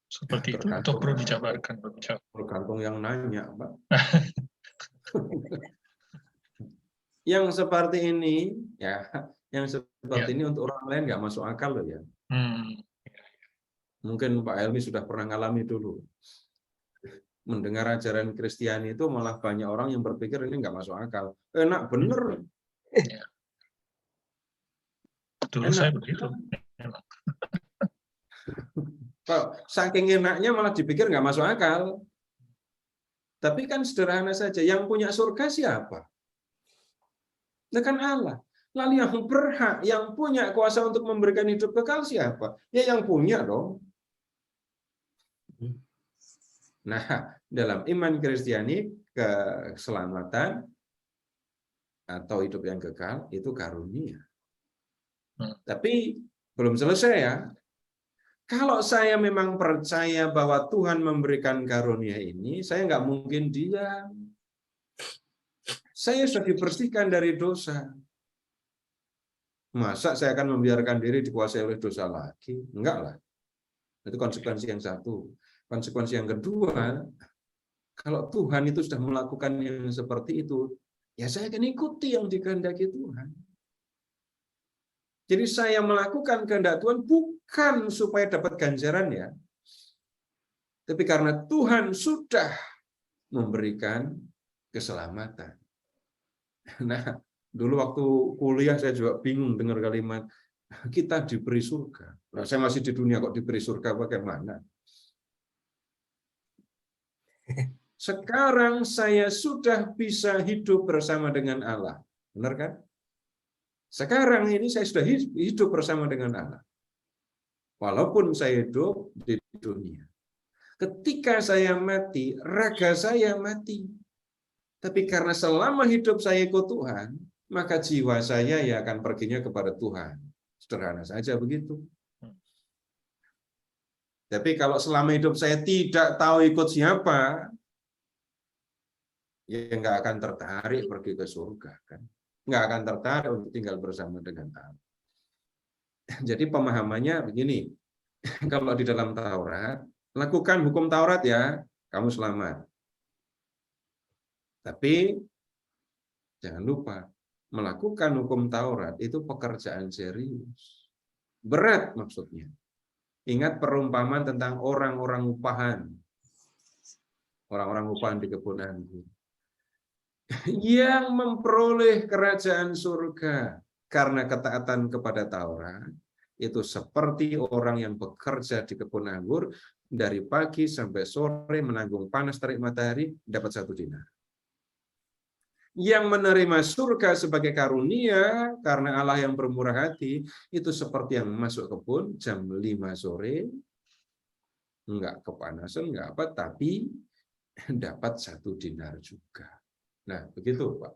Seperti itu, atau perlu dijabarkan? Tergantung yang nanya, Pak. Yang seperti ini, ya, yang seperti ini untuk orang lain nggak masuk akal loh ya. Mungkin Pak Helmi sudah pernah ngalami dulu. Mendengar ajaran Kristiani itu malah banyak orang yang berpikir ini nggak masuk akal. Enak bener. Ya. Dulu Enak. saya begitu. Kalau saking enaknya malah dipikir nggak masuk akal. Tapi kan sederhana saja. Yang punya surga siapa? Nah kan Allah. Lalu yang berhak, yang punya kuasa untuk memberikan hidup kekal siapa? Ya yang punya dong. Nah, dalam iman Kristiani, keselamatan atau hidup yang kekal itu karunia. Tapi belum selesai ya. Kalau saya memang percaya bahwa Tuhan memberikan karunia ini, saya nggak mungkin diam. Saya sudah dibersihkan dari dosa. Masa saya akan membiarkan diri dikuasai oleh dosa lagi? Enggak lah. Itu konsekuensi yang satu. Konsekuensi yang kedua, kalau Tuhan itu sudah melakukan yang seperti itu, ya saya akan ikuti yang dikehendaki Tuhan. Jadi saya melakukan kehendak Tuhan bukan supaya dapat ganjaran ya, tapi karena Tuhan sudah memberikan keselamatan. Nah, dulu waktu kuliah saya juga bingung dengar kalimat Kita diberi surga. Nah, saya masih di dunia kok diberi surga, bagaimana? Sekarang saya sudah bisa hidup bersama dengan Allah. Benar kan? Sekarang ini saya sudah hidup bersama dengan Allah. Walaupun saya hidup di dunia. Ketika saya mati, raga saya mati. Tapi karena selama hidup saya ikut Tuhan, maka jiwa saya ya akan perginya kepada Tuhan. Sederhana saja begitu. Tapi kalau selama hidup saya tidak tahu ikut siapa, ya nggak akan tertarik pergi ke surga, kan? Nggak akan tertarik untuk tinggal bersama dengan Allah. Jadi pemahamannya begini, kalau di dalam Taurat, lakukan hukum Taurat ya, kamu selamat. Tapi jangan lupa, melakukan hukum Taurat itu pekerjaan serius. Berat maksudnya. Ingat perumpamaan tentang orang-orang upahan. Orang-orang upahan di kebun anggur. Yang memperoleh kerajaan surga karena ketaatan kepada Taurat, itu seperti orang yang bekerja di kebun anggur dari pagi sampai sore menanggung panas terik matahari, dapat 1 dinar. Yang menerima surga sebagai karunia karena Allah yang bermurah hati, itu seperti yang masuk kebun jam 5 sore, enggak kepanasan, enggak apa, tapi dapat 1 dinar juga. Nah, begitu, Pak.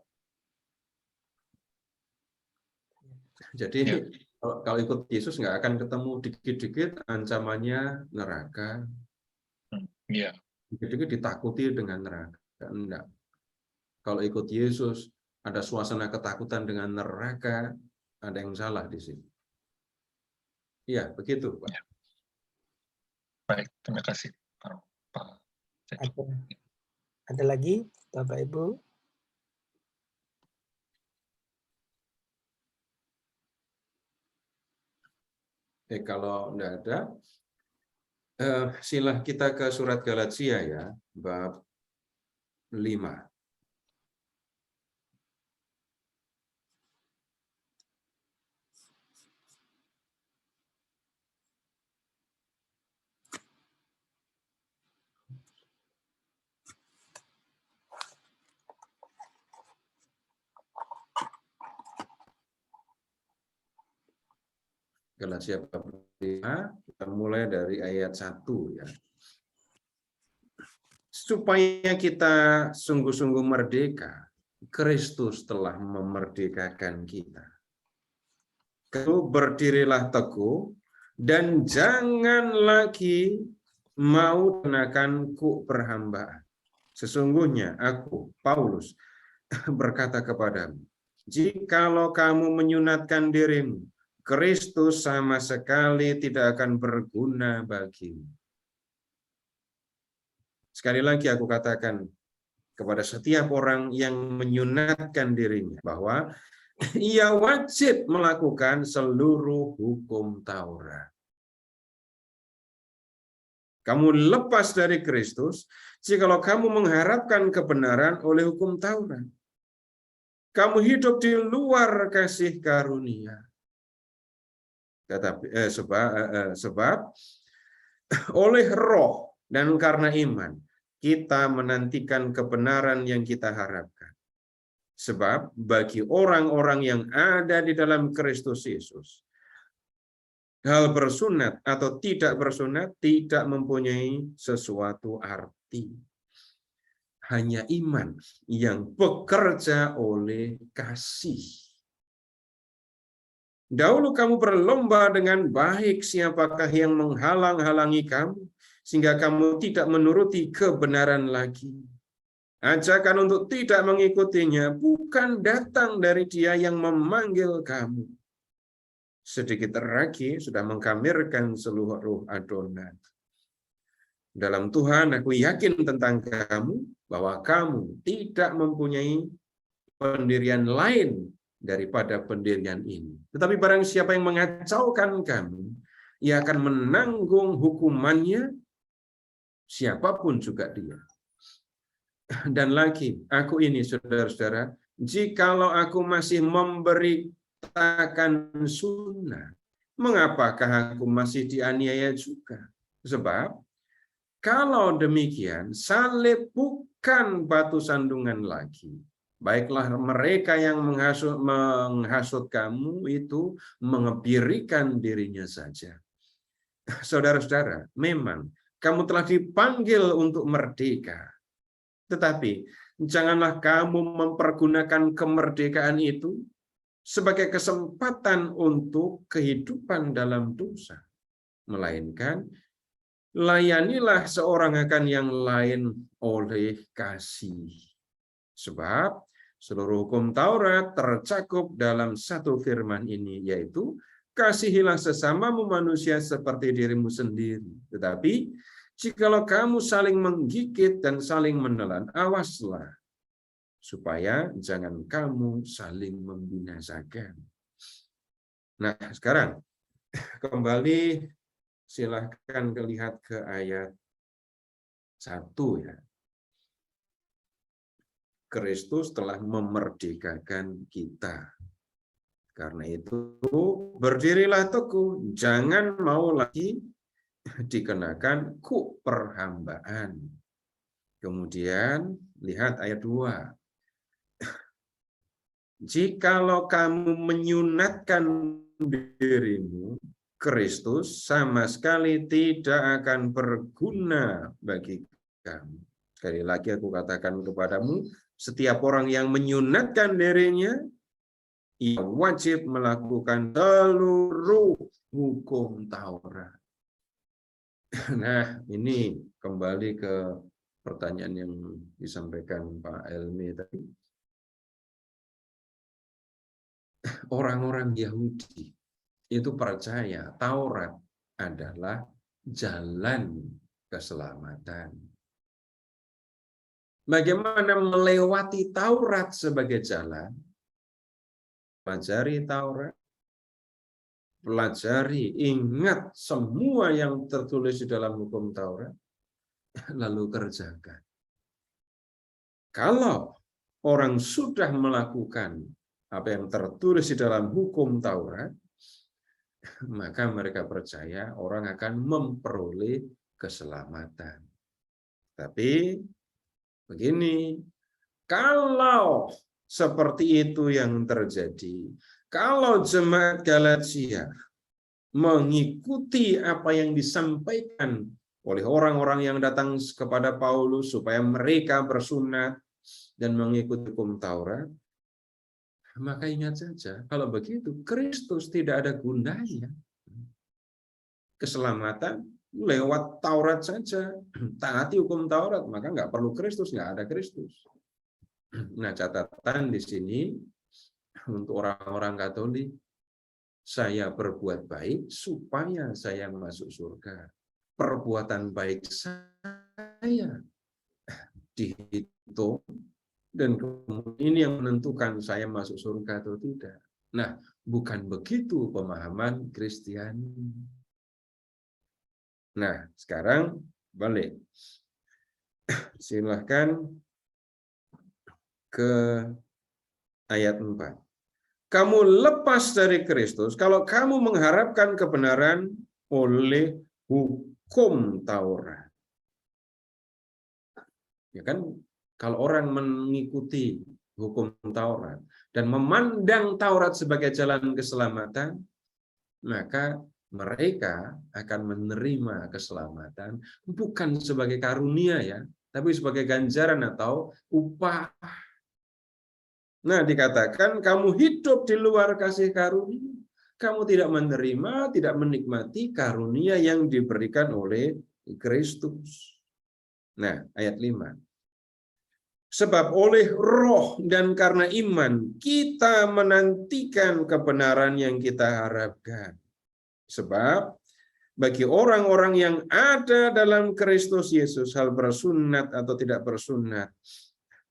Jadi kalau ikut Yesus nggak akan ketemu dikit-dikit ancamannya neraka. Iya. Dikit-dikit ditakuti dengan neraka. Enggak. Kalau ikut Yesus, ada suasana ketakutan dengan neraka, ada yang salah di sini. Iya, begitu, Pak. Ya. Baik, terima kasih, Pak. Ada lagi, Bapak Ibu? Kalau enggak ada, sila kita ke surat Galatia ya, bab 5. Galatia bab 5, kita mulai dari ayat 1 ya. Supaya kita sungguh-sungguh merdeka, Kristus telah memerdekakan kita. Berdirilah teguh dan jangan lagi mau kenakan kuk perhambaan. Sesungguhnya aku, Paulus, berkata kepadamu, jikalau kamu menyunatkan dirimu, Kristus sama sekali tidak akan berguna bagimu. Sekali lagi aku katakan kepada setiap orang yang menyunatkan dirinya bahwa ia wajib melakukan seluruh hukum Taurat. Kamu lepas dari Kristus jikalau kamu mengharapkan kebenaran oleh hukum Taurat. Kamu hidup di luar kasih karunia. Tetapi sebab oleh roh dan karena iman kita menantikan kebenaran yang kita harapkan. Sebab bagi orang-orang yang ada di dalam Kristus Yesus, hal bersunat atau tidak bersunat tidak mempunyai sesuatu arti. Hanya iman yang bekerja oleh kasih. Dahulu kamu berlomba dengan baik siapakah yang menghalang-halangi kamu, sehingga kamu tidak menuruti kebenaran lagi. Ajakan untuk tidak mengikutinya bukan datang dari Dia yang memanggil kamu. Sedikit lagi sudah mengkamirkan seluruh adonan. Dalam Tuhan aku yakin tentang kamu, bahwa kamu tidak mempunyai pendirian lain daripada pendirian ini. Tetapi barang siapa yang mengacaukan kamu, ia akan menanggung hukumannya, siapapun juga dia. Dan lagi, aku ini saudara-saudara, jikalau aku masih memberitakan sunnah, mengapakah aku masih dianiaya juga? Sebab kalau demikian, salib bukan batu sandungan lagi. Baiklah mereka yang menghasut kamu itu mengebirikan dirinya saja. Saudara-saudara, memang kamu telah dipanggil untuk merdeka. Tetapi janganlah kamu mempergunakan kemerdekaan itu sebagai kesempatan untuk kehidupan dalam dosa. Melainkan layanilah seorang akan yang lain oleh kasih. Sebab seluruh hukum Taurat tercakup dalam satu firman ini, yaitu kasihilah sesamamu manusia seperti dirimu sendiri. Tetapi jikalau kamu saling menggigit dan saling menelan, awaslah supaya jangan kamu saling membinasakan. Nah, sekarang kembali silahkan lihat ke ayat 1 ya. Kristus telah memerdekakan kita. Karena itu, berdirilah teguh, jangan mau lagi dikenakan kuk perhambaan. Kemudian, lihat ayat 2. Jikalau kamu menyunatkan dirimu, Kristus sama sekali tidak akan berguna bagi kamu. Sekali lagi aku katakan kepadamu, setiap orang yang menyunatkan dirinya, ia wajib melakukan seluruh hukum Taurat. Nah, ini kembali ke pertanyaan yang disampaikan Pak Elmi tadi. Orang-orang Yahudi itu percaya Taurat adalah jalan keselamatan. Bagaimana melewati Taurat sebagai jalan? Pelajari Taurat, pelajari, ingat semua yang tertulis di dalam hukum Taurat, lalu kerjakan. Kalau orang sudah melakukan apa yang tertulis di dalam hukum Taurat, maka mereka percaya orang akan memperoleh keselamatan. Tapi begini, kalau seperti itu yang terjadi, kalau jemaat Galatia mengikuti apa yang disampaikan oleh orang-orang yang datang kepada Paulus supaya mereka bersunat dan mengikuti hukum Taurat, maka ingat saja, kalau begitu Kristus tidak ada gunanya. Keselamatan lewat Taurat saja, taati hukum Taurat, maka nggak perlu Kristus, nggak ada Kristus. Nah, catatan di sini untuk orang-orang Katolik, saya berbuat baik supaya saya masuk surga. Perbuatan baik saya dihitung dan kemudian ini yang menentukan saya masuk surga atau tidak. Nah, bukan begitu pemahaman Kristiani. Nah, sekarang balik. Silahkan ke ayat 4. Kamu lepas dari Kristus kalau kamu mengharapkan kebenaran oleh hukum Taurat. Ya kan, kalau orang mengikuti hukum Taurat dan memandang Taurat sebagai jalan keselamatan, maka mereka akan menerima keselamatan bukan sebagai karunia ya, tapi sebagai ganjaran atau upah. Nah, dikatakan kamu hidup di luar kasih karunia. Kamu tidak menerima, tidak menikmati karunia yang diberikan oleh Kristus. Nah, ayat 5. Sebab oleh roh dan karena iman, kita menantikan kebenaran yang kita harapkan. Sebab bagi orang-orang yang ada dalam Kristus Yesus, hal bersunat atau tidak bersunat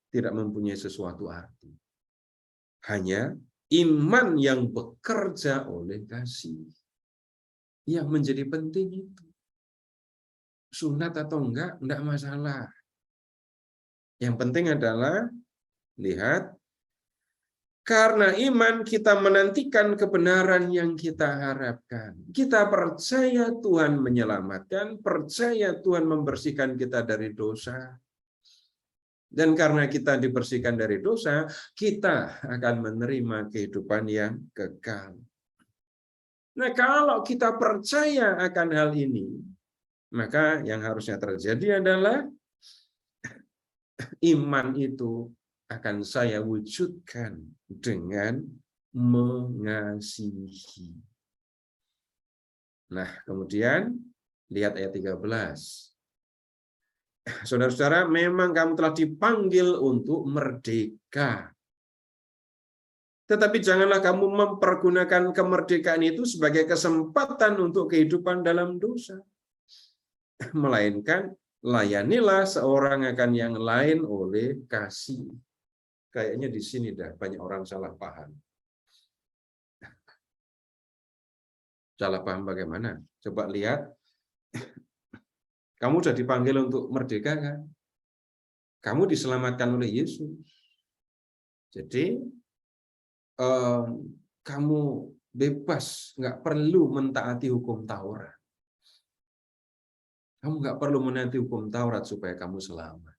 tidak mempunyai sesuatu arti. Hanya iman yang bekerja oleh kasih yang menjadi penting itu. Sunat atau enggak masalah. Yang penting adalah lihat Karena iman kita menantikan kebenaran yang kita harapkan. Kita percaya Tuhan menyelamatkan, percaya Tuhan membersihkan kita dari dosa. Dan karena kita dibersihkan dari dosa, kita akan menerima kehidupan yang kekal. Nah, kalau kita percaya akan hal ini, maka yang harusnya terjadi adalah iman itu akan saya wujudkan dengan mengasihi. Nah, kemudian lihat ayat 13. Saudara-saudara, memang kamu telah dipanggil untuk merdeka. Tetapi janganlah kamu mempergunakan kemerdekaan itu sebagai kesempatan untuk kehidupan dalam dosa. Melainkan layanilah seorang akan yang lain oleh kasih. Kayaknya di sini dah banyak orang salah paham. Salah paham bagaimana? Coba lihat. Kamu sudah dipanggil untuk merdeka kan? Kamu diselamatkan oleh Yesus. Jadi kamu bebas, nggak perlu mentaati hukum Taurat. Kamu nggak perlu menaati hukum Taurat supaya kamu selamat.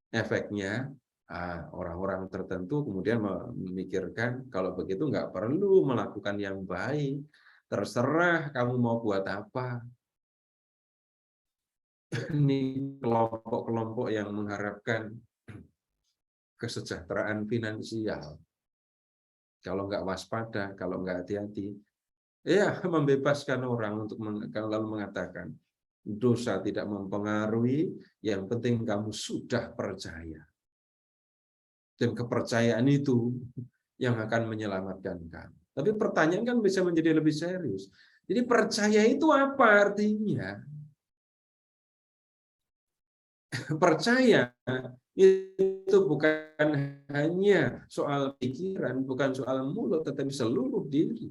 Efeknya orang-orang tertentu kemudian memikirkan kalau begitu nggak perlu melakukan yang baik, terserah kamu mau buat apa. Ini kelompok-kelompok yang mengharapkan kesejahteraan finansial. Kalau nggak waspada, kalau nggak hati-hati, ya membebaskan orang untuk lalu mengatakan dosa tidak mempengaruhi, yang penting kamu sudah percaya. Dan kepercayaan itu yang akan menyelamatkan kamu. Tapi pertanyaan kan bisa menjadi lebih serius. Jadi percaya itu apa artinya? Percaya itu bukan hanya soal pikiran, bukan soal mulut, tetapi seluruh diri.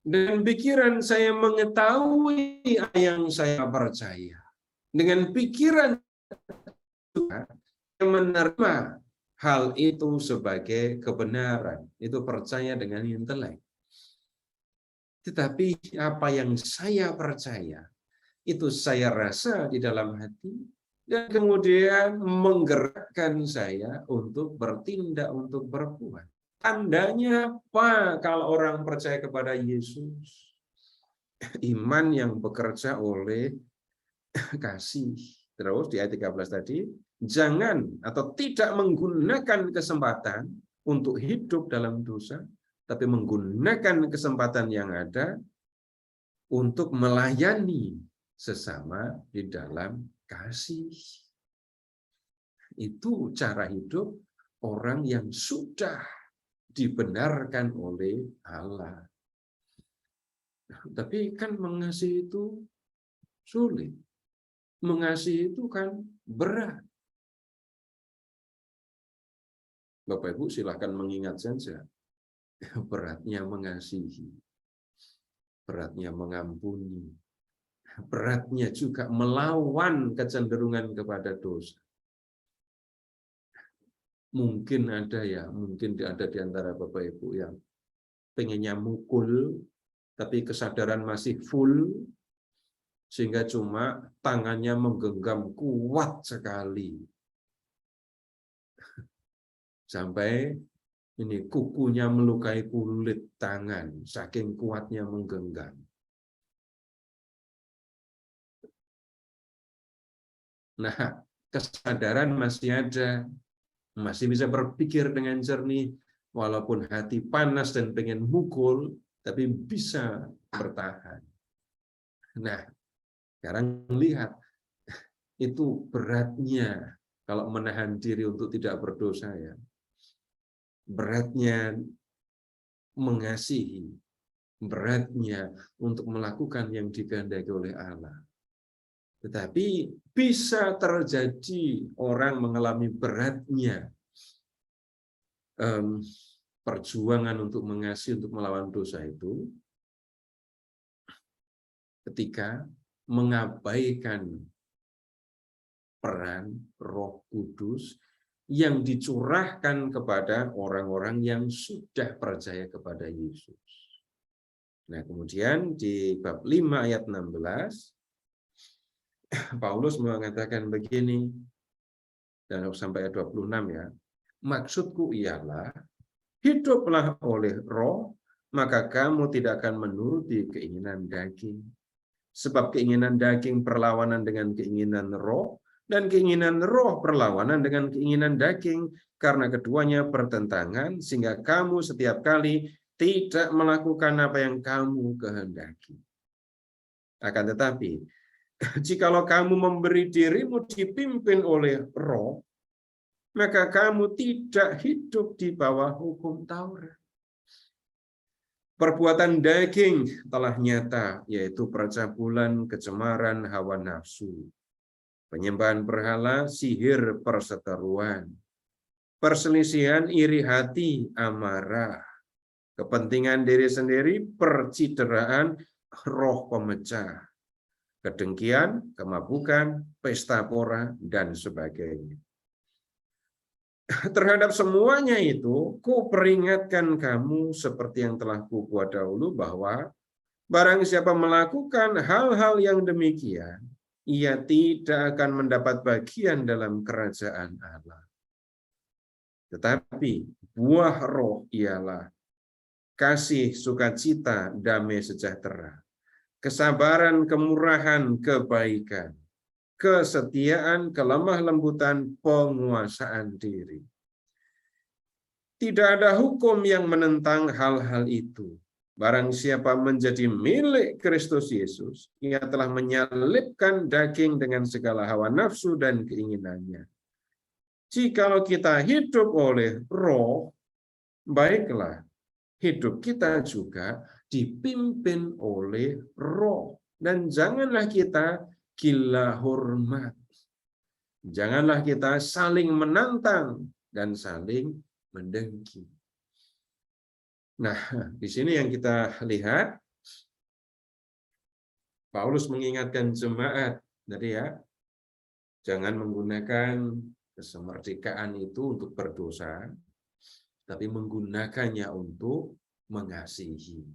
Dengan pikiran saya mengetahui apa yang saya percaya. Dengan pikiran saya menerima hal itu sebagai kebenaran. Itu percaya dengan intelek. Tetapi apa yang saya percaya, itu saya rasa di dalam hati, dan kemudian menggerakkan saya untuk bertindak, untuk berbuat. Tandanya apa kalau orang percaya kepada Yesus? Iman yang bekerja oleh kasih. Terus di ayat 13 tadi, jangan atau tidak menggunakan kesempatan untuk hidup dalam dosa, tapi menggunakan kesempatan yang ada untuk melayani sesama di dalam kasih. Itu cara hidup orang yang sudah dibenarkan oleh Allah. Tapi kan mengasihi itu sulit. Mengasihi itu kan berat. Bapak Ibu silahkan mengingat saja. Beratnya mengasihi. Beratnya mengampuni. Beratnya juga melawan kecenderungan kepada dosa. Mungkin ada di antara Bapak Ibu yang pengennya mukul, tapi kesadaran masih full, sehingga cuma tangannya menggenggam kuat sekali. Sampai ini kukunya melukai kulit tangan, saking kuatnya menggenggam. Nah, kesadaran masih ada, masih bisa berpikir dengan jernih, walaupun hati panas dan pengen mukul, tapi bisa bertahan. Nah, sekarang lihat, itu beratnya kalau menahan diri untuk tidak berdosa ya. Beratnya mengasihi, beratnya untuk melakukan yang dikehendaki oleh Allah. Tetapi bisa terjadi orang mengalami beratnya perjuangan untuk mengasihi, untuk melawan dosa itu ketika mengabaikan peran Roh Kudus yang dicurahkan kepada orang-orang yang sudah percaya kepada Yesus. Nah, kemudian di bab 5 ayat 16, Paulus mengatakan begini, dan sampai ayat 26 ya, maksudku ialah, hiduplah oleh roh, maka kamu tidak akan menuruti keinginan daging. Sebab keinginan daging berlawanan dengan keinginan roh, dan keinginan roh berlawanan dengan keinginan daging, karena keduanya bertentangan, sehingga kamu setiap kali tidak melakukan apa yang kamu kehendaki. Akan tetapi, jikalau kamu memberi dirimu dipimpin oleh roh, maka kamu tidak hidup di bawah hukum Taurat. Perbuatan daging telah nyata, yaitu percabulan, kecemaran, hawa nafsu, penyembahan berhala, sihir, perseteruan, perselisihan, iri hati, amarah, kepentingan diri sendiri, percideraan, roh pemecah, kedengkian, kemabukan, pesta pora, dan sebagainya. Terhadap semuanya itu, ku peringatkan kamu seperti yang telah ku buat dahulu, bahwa barang siapa melakukan hal-hal yang demikian, ia tidak akan mendapat bagian dalam kerajaan Allah. Tetapi buah roh ialah kasih, sukacita, damai sejahtera, kesabaran, kemurahan, kebaikan, kesetiaan, kelemah lembutan, penguasaan diri. Tidak ada hukum yang menentang hal-hal itu. Barang siapa menjadi milik Kristus Yesus, ia telah menyalibkan daging dengan segala hawa nafsu dan keinginannya. Jikalau kita hidup oleh roh, baiklah, hidup kita juga dipimpin oleh roh. Dan janganlah kita gila hormat. Janganlah kita saling menantang dan saling mendengki. Nah, di sini yang kita lihat, Paulus mengingatkan jemaat, jadi ya, jangan menggunakan kesemerdekaan itu untuk berdosa, tapi menggunakannya untuk mengasihi.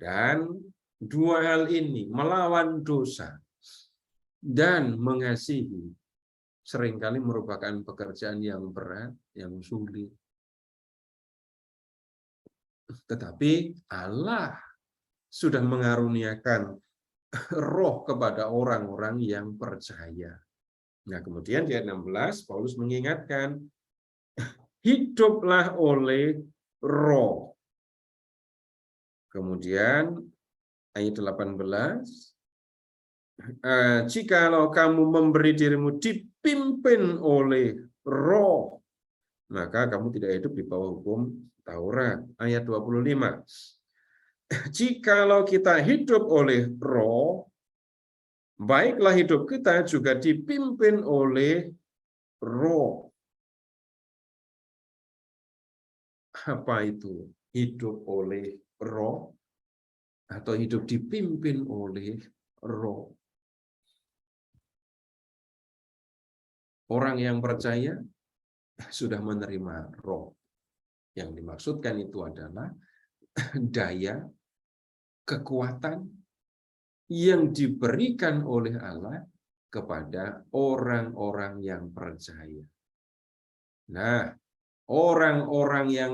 Dan dua hal ini, melawan dosa dan mengasihi, seringkali merupakan pekerjaan yang berat, yang sulit. Tetapi Allah sudah mengaruniakan roh kepada orang-orang yang percaya. Nah, kemudian di ayat 16, Paulus mengingatkan, hiduplah oleh roh. Kemudian ayat 18, jikalau kamu memberi dirimu dipimpin oleh roh, maka kamu tidak hidup di bawah hukum Taurat. Ayat 25. Jikalau kita hidup oleh roh, baiklah hidup kita juga dipimpin oleh roh. Apa itu hidup oleh roh atau hidup dipimpin oleh roh? Orang yang percaya sudah menerima roh. Yang dimaksudkan itu adalah daya, kekuatan yang diberikan oleh Allah kepada orang-orang yang percaya. Nah, orang-orang yang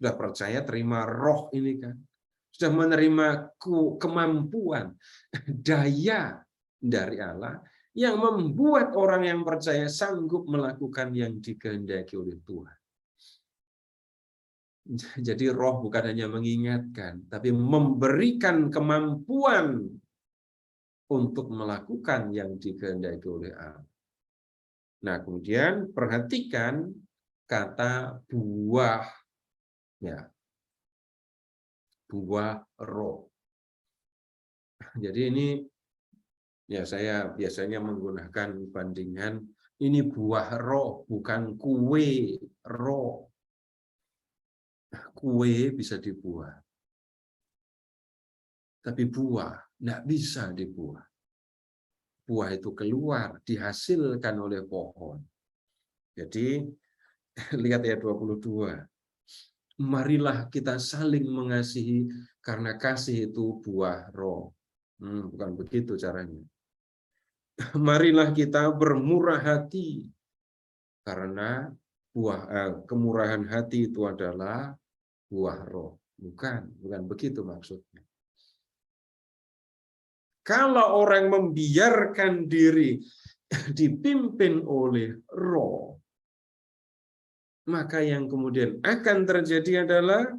sudah percaya terima roh ini kan, sudah menerima kemampuan, daya dari Allah yang membuat orang yang percaya sanggup melakukan yang dikehendaki oleh Tuhan. Jadi roh bukan hanya mengingatkan, tapi memberikan kemampuan untuk melakukan yang dikehendaki oleh Allah. Nah, kemudian perhatikan kata buah, ya, buah roh. Jadi ini, ya saya biasanya menggunakan bandingan, ini buah roh, bukan kue roh. Kue bisa dibuat, tapi buah tidak bisa dibuat. Buah itu keluar, dihasilkan oleh pohon. Jadi lihat ayat 22. Marilah kita saling mengasihi karena kasih itu buah roh. Bukan begitu caranya. Marilah kita bermurah hati karena kemurahan hati itu adalah buah roh. Bukan begitu maksudnya. Kalau orang membiarkan diri dipimpin oleh roh, maka yang kemudian akan terjadi adalah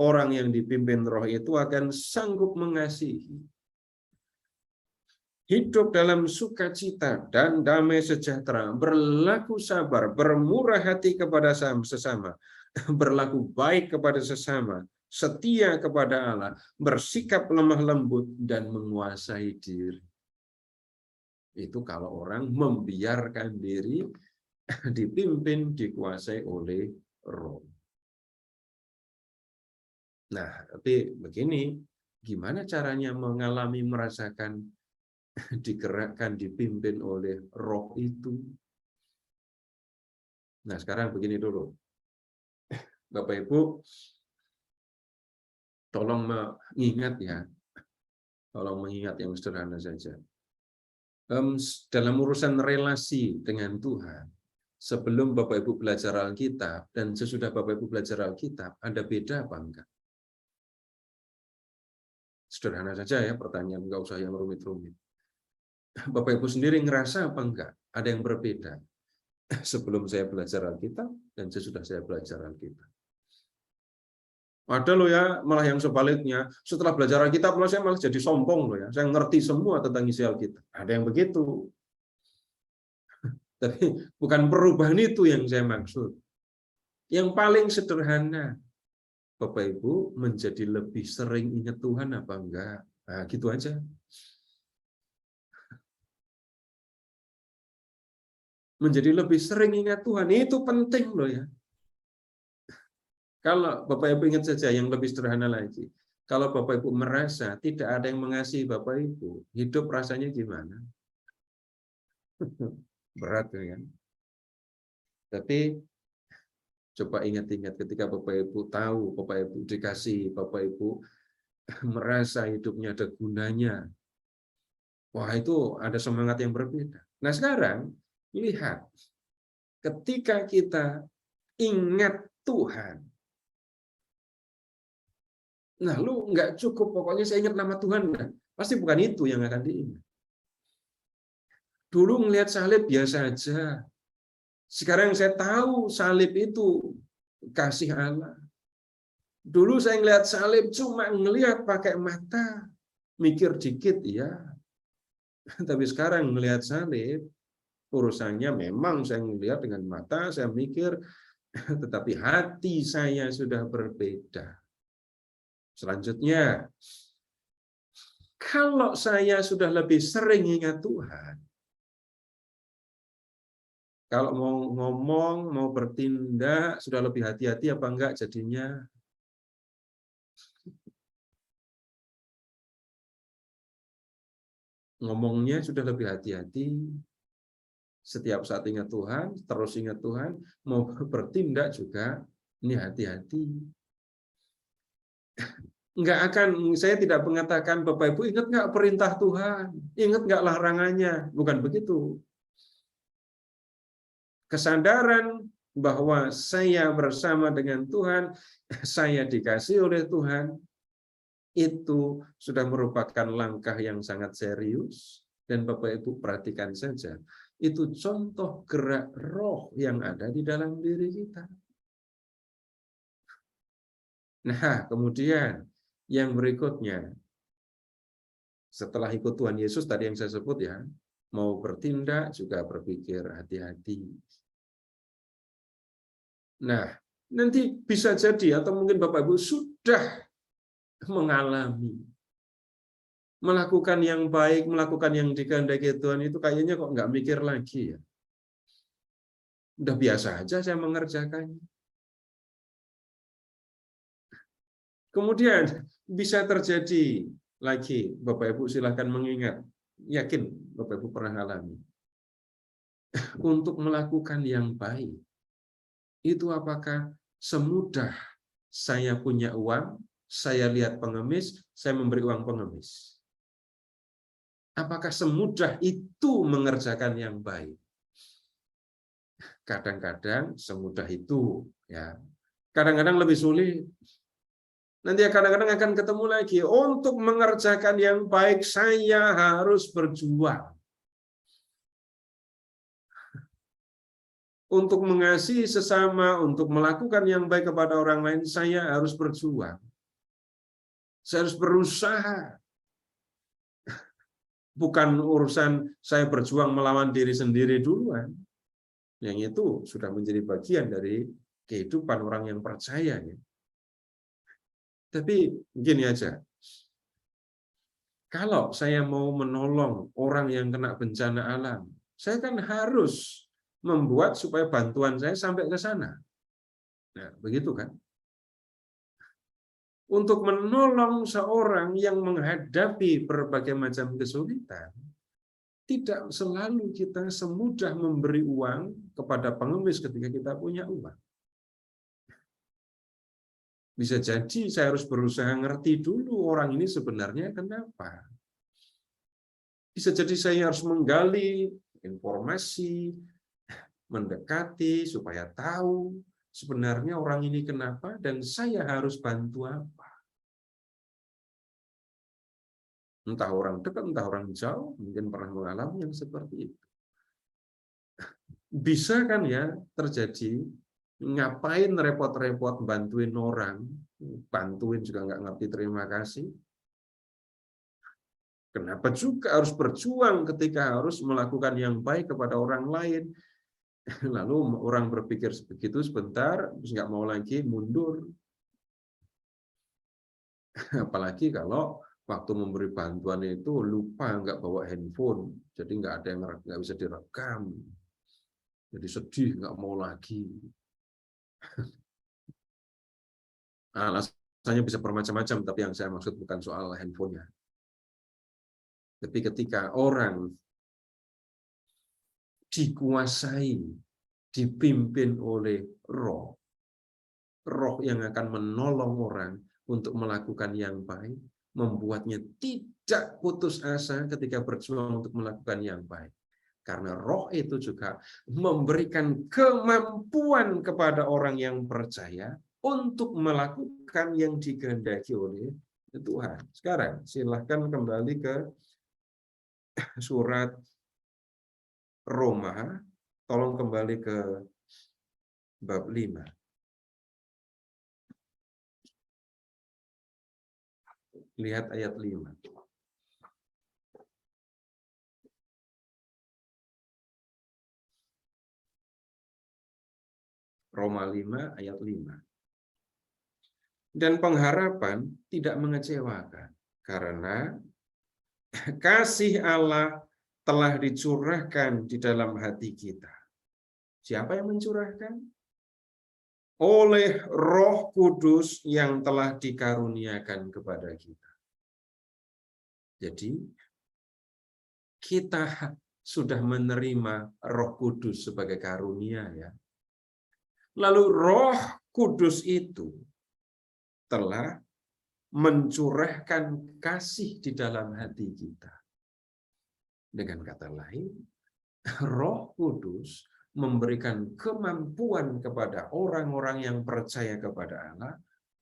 orang yang dipimpin roh itu akan sanggup mengasihi, hidup dalam sukacita dan damai sejahtera, berlaku sabar, bermurah hati kepada sesama, berlaku baik kepada sesama, setia kepada Allah, bersikap lemah lembut, dan menguasai diri. Itu kalau orang membiarkan diri dipimpin, dikuasai oleh roh. Nah, tapi begini, gimana caranya mengalami, merasakan, digerakkan, dipimpin oleh roh itu? Nah, sekarang begini dulu. Bapak Ibu, tolong mengingat ya. Tolong mengingat yang sederhana saja. Dalam urusan relasi dengan Tuhan, sebelum Bapak Ibu belajar Alkitab dan sesudah Bapak Ibu belajar Alkitab, ada beda apa enggak? Sederhana saja ya pertanyaan, enggak usah yang rumit-rumit. Bapak Ibu sendiri ngerasa apa enggak? Ada yang berbeda sebelum saya belajar Alkitab dan sesudah saya belajar Alkitab. Ada loh ya, malah yang sebaliknya. Setelah belajar Alkitab, saya malah jadi sombong loh ya. Saya ngerti semua tentang isi Alkitab. Ada yang begitu. Tapi bukan perubahan itu yang saya maksud. Yang paling sederhana, Bapak Ibu menjadi lebih sering ingat Tuhan apa enggak? Nah, gitu aja. Menjadi lebih sering ingat Tuhan, itu penting loh ya. Kalau Bapak Ibu ingat saja yang lebih sederhana lagi. Kalau Bapak Ibu merasa tidak ada yang mengasihi Bapak Ibu, hidup rasanya gimana? Berat kan? Tapi coba ingat-ingat ketika Bapak Ibu tahu, Bapak Ibu dikasih, Bapak Ibu merasa hidupnya ada gunanya. Wah, itu ada semangat yang berbeda. Nah, sekarang lihat, ketika kita ingat Tuhan, nah, lu nggak cukup, pokoknya saya ingat nama Tuhan. Nah, pasti bukan itu yang akan diingat. Dulu ngelihat salib biasa aja. Sekarang saya tahu salib itu kasih Allah. Dulu saya ngelihat salib cuma ngelihat pakai mata. Mikir dikit, ya. Tapi sekarang ngelihat salib, urusannya memang saya ngelihat dengan mata, saya mikir, tetapi hati saya sudah berbeda. Selanjutnya, kalau saya sudah lebih sering ingat Tuhan, kalau mau ngomong, mau bertindak, sudah lebih hati-hati apa enggak jadinya? Ngomongnya sudah lebih hati-hati, setiap saat ingat Tuhan, terus ingat Tuhan, mau bertindak juga, ini hati-hati. Saya tidak mengatakan, Bapak Ibu ingat nggak perintah Tuhan, ingat nggak larangannya, bukan begitu. Kesadaran bahwa saya bersama dengan Tuhan, saya dikasih oleh Tuhan, itu sudah merupakan langkah yang sangat serius. Dan Bapak Ibu perhatikan saja, itu contoh gerak roh yang ada di dalam diri kita. Nah, kemudian yang berikutnya, setelah ikut Tuhan Yesus, tadi yang saya sebut ya, mau bertindak juga berpikir hati-hati. Nah, nanti bisa jadi, atau mungkin Bapak Ibu sudah mengalami, melakukan yang baik, melakukan yang dikehendaki Tuhan itu kayaknya kok nggak mikir lagi ya. Udah biasa aja saya mengerjakannya. Kemudian bisa terjadi lagi, Bapak Ibu silahkan mengingat, yakin Bapak Ibu pernah alami. untuk melakukan yang baik. Itu apakah semudah saya punya uang, saya lihat pengemis, saya memberi uang pengemis? Apakah semudah itu mengerjakan yang baik? Kadang-kadang semudah itu, ya. Kadang-kadang lebih sulit. Nanti kadang-kadang akan ketemu lagi, untuk mengerjakan yang baik saya harus berjuang. Untuk mengasihi sesama, untuk melakukan yang baik kepada orang lain, saya harus berjuang. Saya harus berusaha. Bukan urusan saya berjuang melawan diri sendiri duluan. Yang itu sudah menjadi bagian dari kehidupan orang yang percaya. Ya. Tapi gini aja, kalau saya mau menolong orang yang kena bencana alam, saya kan harus membuat supaya bantuan saya sampai ke sana. Nah, begitu kan? Untuk menolong seorang yang menghadapi berbagai macam kesulitan, tidak selalu kita semudah memberi uang kepada pengemis ketika kita punya uang. Bisa jadi saya harus berusaha ngerti dulu orang ini sebenarnya kenapa. Bisa jadi saya harus menggali informasi, mendekati supaya tahu sebenarnya orang ini kenapa dan saya harus bantu apa. Entah orang dekat, entah orang jauh, mungkin pernah mengalami yang seperti itu. Bisa kan ya terjadi, ngapain repot-repot bantuin orang, bantuin juga nggak ngerti terima kasih. Kenapa juga harus berjuang ketika harus melakukan yang baik kepada orang lain. Lalu orang berpikir begitu sebentar, terus nggak mau lagi, mundur. Apalagi kalau waktu memberi bantuan itu lupa nggak bawa handphone, jadi nggak ada yang nggak bisa direkam. Jadi sedih, nggak mau lagi. Alasannya bisa bermacam-macam, tapi yang saya maksud bukan soal handphonenya. Tapi ketika orang dikuasai, dipimpin oleh roh yang akan menolong orang untuk melakukan yang baik, membuatnya tidak putus asa ketika berjuang untuk melakukan yang baik. Karena roh itu juga memberikan kemampuan kepada orang yang percaya untuk melakukan yang dikehendaki oleh Tuhan. Sekarang silahkan kembali ke surat Roma, tolong kembali ke bab 5. Lihat ayat 5. Roma 5 ayat 5. Dan pengharapan tidak mengecewakan, karena kasih Allah telah dicurahkan di dalam hati kita. Siapa yang mencurahkan? Oleh Roh Kudus yang telah dikaruniakan kepada kita. Jadi, kita sudah menerima Roh Kudus sebagai karunia, ya. Lalu Roh Kudus itu telah mencurahkan kasih di dalam hati kita. Dengan kata lain, Roh Kudus memberikan kemampuan kepada orang-orang yang percaya kepada Allah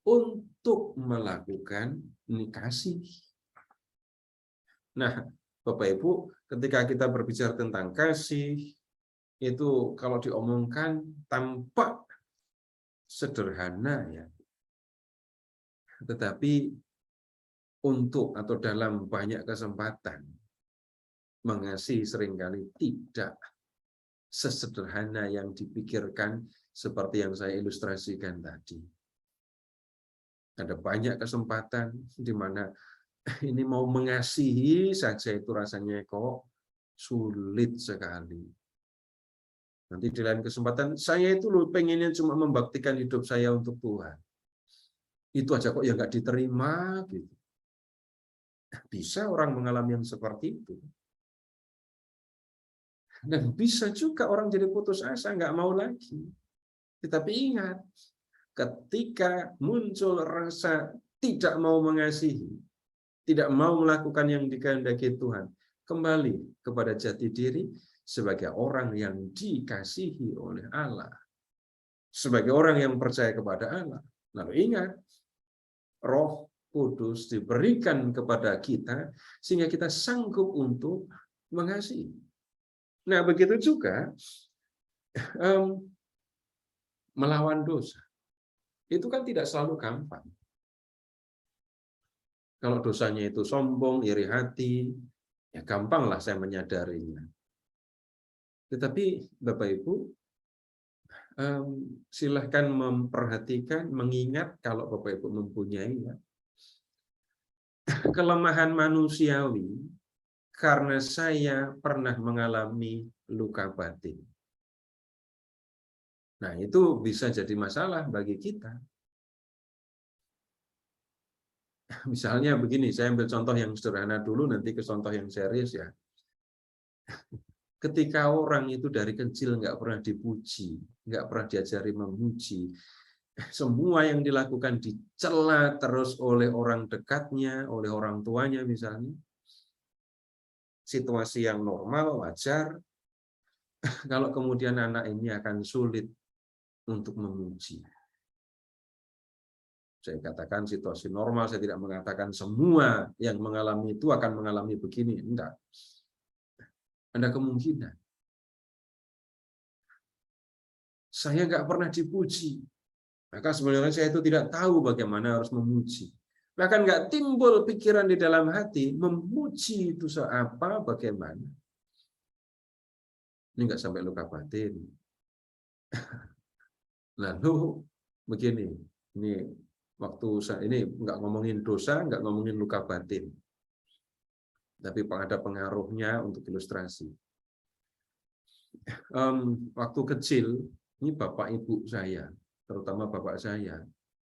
untuk melakukan kasih. Nah, Bapak Ibu, ketika kita berbicara tentang kasih, itu kalau diomongkan tampak sederhana, ya. Tetapi untuk atau dalam banyak kesempatan mengasihi seringkali tidak sesederhana yang dipikirkan seperti yang saya ilustrasikan tadi. Ada banyak kesempatan di mana ini mau mengasihi saja itu rasanya kok sulit sekali. Nanti di lain kesempatan, saya itu loh pengennya cuma membaktikan hidup saya untuk Tuhan. Itu aja kok ya nggak diterima gitu. Bisa orang mengalami yang seperti itu. Dan bisa juga orang jadi putus asa, nggak mau lagi. Tetapi ingat, ketika muncul rasa tidak mau mengasihi, tidak mau melakukan yang dikehendaki Tuhan, kembali kepada jati diri sebagai orang yang dikasihi oleh Allah, sebagai orang yang percaya kepada Allah. Lalu ingat, Roh Kudus diberikan kepada kita sehingga kita sanggup untuk mengasihi. Nah, begitu juga melawan dosa. Itu kan tidak selalu gampang. Kalau dosanya itu sombong, iri hati, ya gampanglah saya menyadarinya. Tetapi Bapak Ibu, silahkan memperhatikan, mengingat kalau Bapak Ibu mempunyai kelemahan manusiawi karena saya pernah mengalami luka batin. Nah, itu bisa jadi masalah bagi kita. Misalnya begini, saya ambil contoh yang sederhana dulu, nanti ke contoh yang serius ya. Ketika orang itu dari kecil nggak pernah dipuji, nggak pernah diajari memuji, semua yang dilakukan dicela terus oleh orang dekatnya, oleh orang tuanya misalnya, situasi yang normal, wajar, kalau kemudian anak ini akan sulit untuk memuji. Saya katakan situasi normal, saya tidak mengatakan semua yang mengalami itu akan mengalami begini, enggak. Ada kemungkinan. Saya nggak pernah dipuji, maka sebenarnya saya itu tidak tahu bagaimana harus memuji. Bahkan nggak timbul pikiran di dalam hati, memuji itu apa, bagaimana. Ini nggak sampai luka batin. Lalu begini, ini waktu saya ini nggak ngomongin dosa, nggak ngomongin luka batin, tapi ada pengaruhnya untuk ilustrasi. Waktu kecil, ini bapak ibu saya, terutama bapak saya,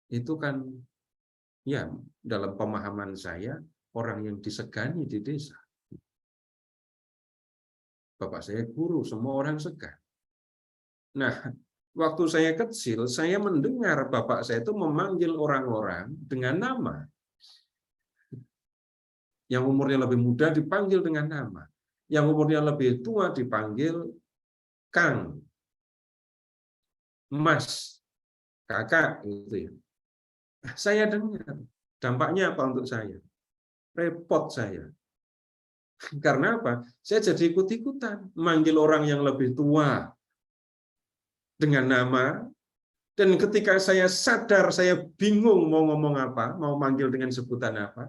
itu kan ya dalam pemahaman saya orang yang disegani di desa. Bapak saya guru, semua orang segan. Nah, waktu saya kecil, saya mendengar bapak saya itu memanggil orang-orang dengan nama. Yang umurnya lebih muda dipanggil dengan nama. Yang umurnya lebih tua dipanggil Kang, Mas, Kakak, gitu ya. Saya dengar. Dampaknya apa untuk saya? Repot saya. Karena apa? Saya jadi ikut-ikutan. Manggil orang yang lebih tua dengan nama. Dan ketika saya sadar, saya bingung mau ngomong apa, mau manggil dengan sebutan apa.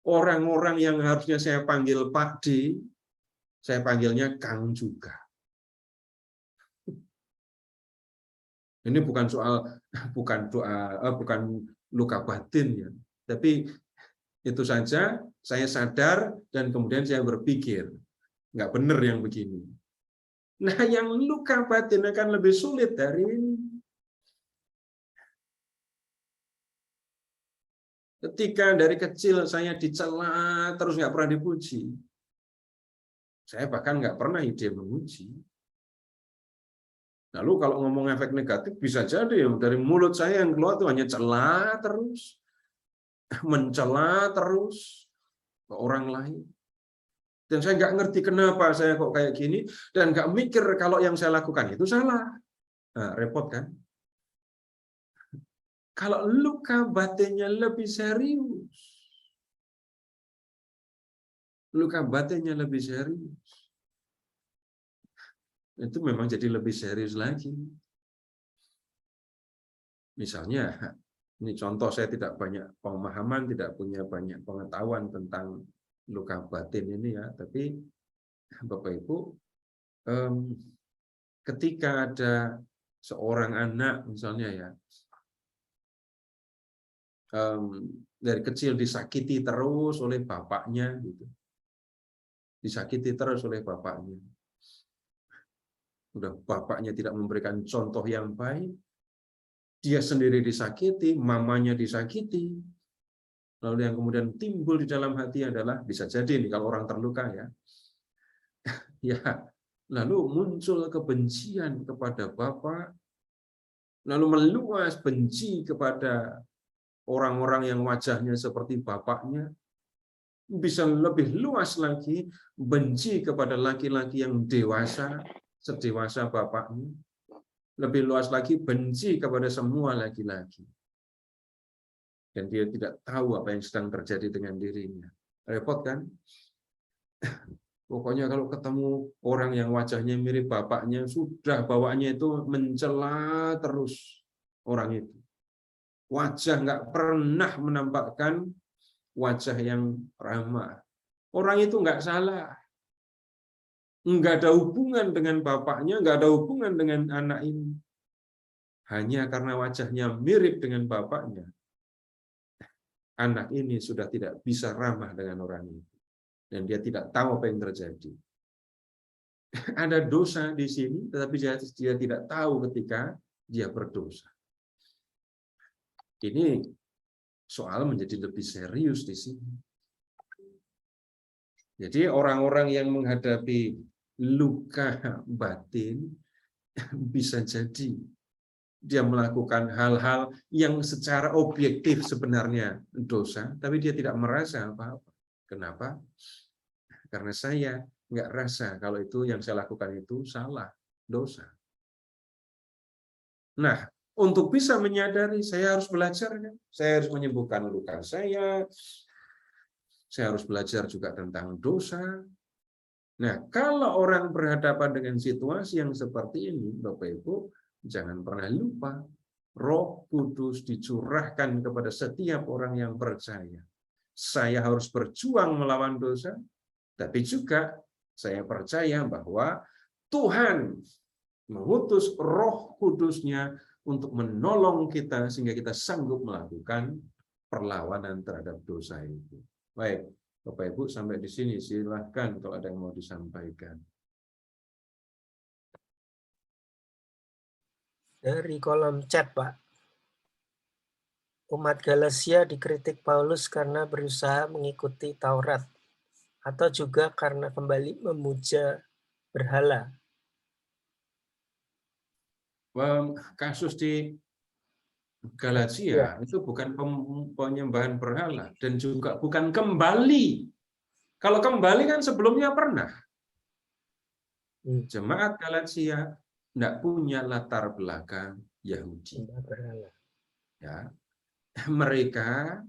Orang-orang yang harusnya saya panggil Pak D, saya panggilnya Kang juga. Ini bukan bukan luka batin ya, tapi itu saja saya sadar dan kemudian saya berpikir nggak benar yang begini. Nah, yang luka batin akan lebih sulit dari ini. Ketika dari kecil saya dicela terus nggak pernah dipuji, saya bahkan nggak pernah ide memuji. Lalu kalau ngomong efek negatif bisa jadi dari mulut saya yang keluar itu hanya cela terus, mencela terus ke orang lain. Dan saya nggak ngerti kenapa saya kok kayak gini dan nggak mikir kalau yang saya lakukan itu salah. Nah, repot kan? Kalau luka batinnya lebih serius, luka batinnya lebih serius, itu memang jadi lebih serius lagi. Misalnya, ini contoh saya tidak banyak pemahaman, tidak punya banyak pengetahuan tentang luka batin ini ya, tapi Bapak Ibu, ketika ada seorang anak misalnya ya, dari kecil disakiti terus oleh bapaknya, gitu, disakiti terus oleh bapaknya. Udah bapaknya tidak memberikan contoh yang baik, dia sendiri disakiti, mamanya disakiti, lalu yang kemudian timbul di dalam hati adalah, bisa jadi nih kalau orang terluka ya, ya, lalu muncul kebencian kepada Bapa, lalu meluas benci kepada orang-orang yang wajahnya seperti bapaknya, bisa lebih luas lagi benci kepada laki-laki yang dewasa, sedewasa bapaknya, lebih luas lagi benci kepada semua laki-laki. Dan dia tidak tahu apa yang sedang terjadi dengan dirinya. Repot kan? Pokoknya kalau ketemu orang yang wajahnya mirip bapaknya, sudah bawaannya itu mencela terus orang itu. Wajah nggak pernah menampakkan wajah yang ramah. Orang itu nggak salah. Nggak ada hubungan dengan bapaknya, nggak ada hubungan dengan anak ini. Hanya karena wajahnya mirip dengan bapaknya, anak ini sudah tidak bisa ramah dengan orang itu. Dan dia tidak tahu apa yang terjadi. Ada dosa di sini, tetapi dia tidak tahu ketika dia berdosa. Ini soal menjadi lebih serius di sini. Jadi orang-orang yang menghadapi luka batin bisa jadi dia melakukan hal-hal yang secara objektif sebenarnya dosa, tapi dia tidak merasa apa-apa. Kenapa? Karena saya nggak rasa kalau itu yang saya lakukan itu salah, dosa. Nah, untuk bisa menyadari, saya harus belajar. Saya harus menyembuhkan luka saya harus belajar juga tentang dosa. Nah, kalau orang berhadapan dengan situasi yang seperti ini, Bapak Ibu, jangan pernah lupa, Roh Kudus dicurahkan kepada setiap orang yang percaya. Saya harus berjuang melawan dosa, tapi juga saya percaya bahwa Tuhan mengutus Roh Kudus-Nya untuk menolong kita sehingga kita sanggup melakukan perlawanan terhadap dosa itu. Baik, Bapak Ibu sampai di sini silahkan kalau ada yang mau disampaikan. Dari kolom chat, Pak. Umat Galatia dikritik Paulus karena berusaha mengikuti Taurat, atau juga karena kembali memuja berhala. Kasus di Galatia itu bukan penyembahan berhala dan juga bukan kembali. Kalau kembali kan sebelumnya pernah. Jemaat Galatia tidak punya latar belakang Yahudi. Ya. Mereka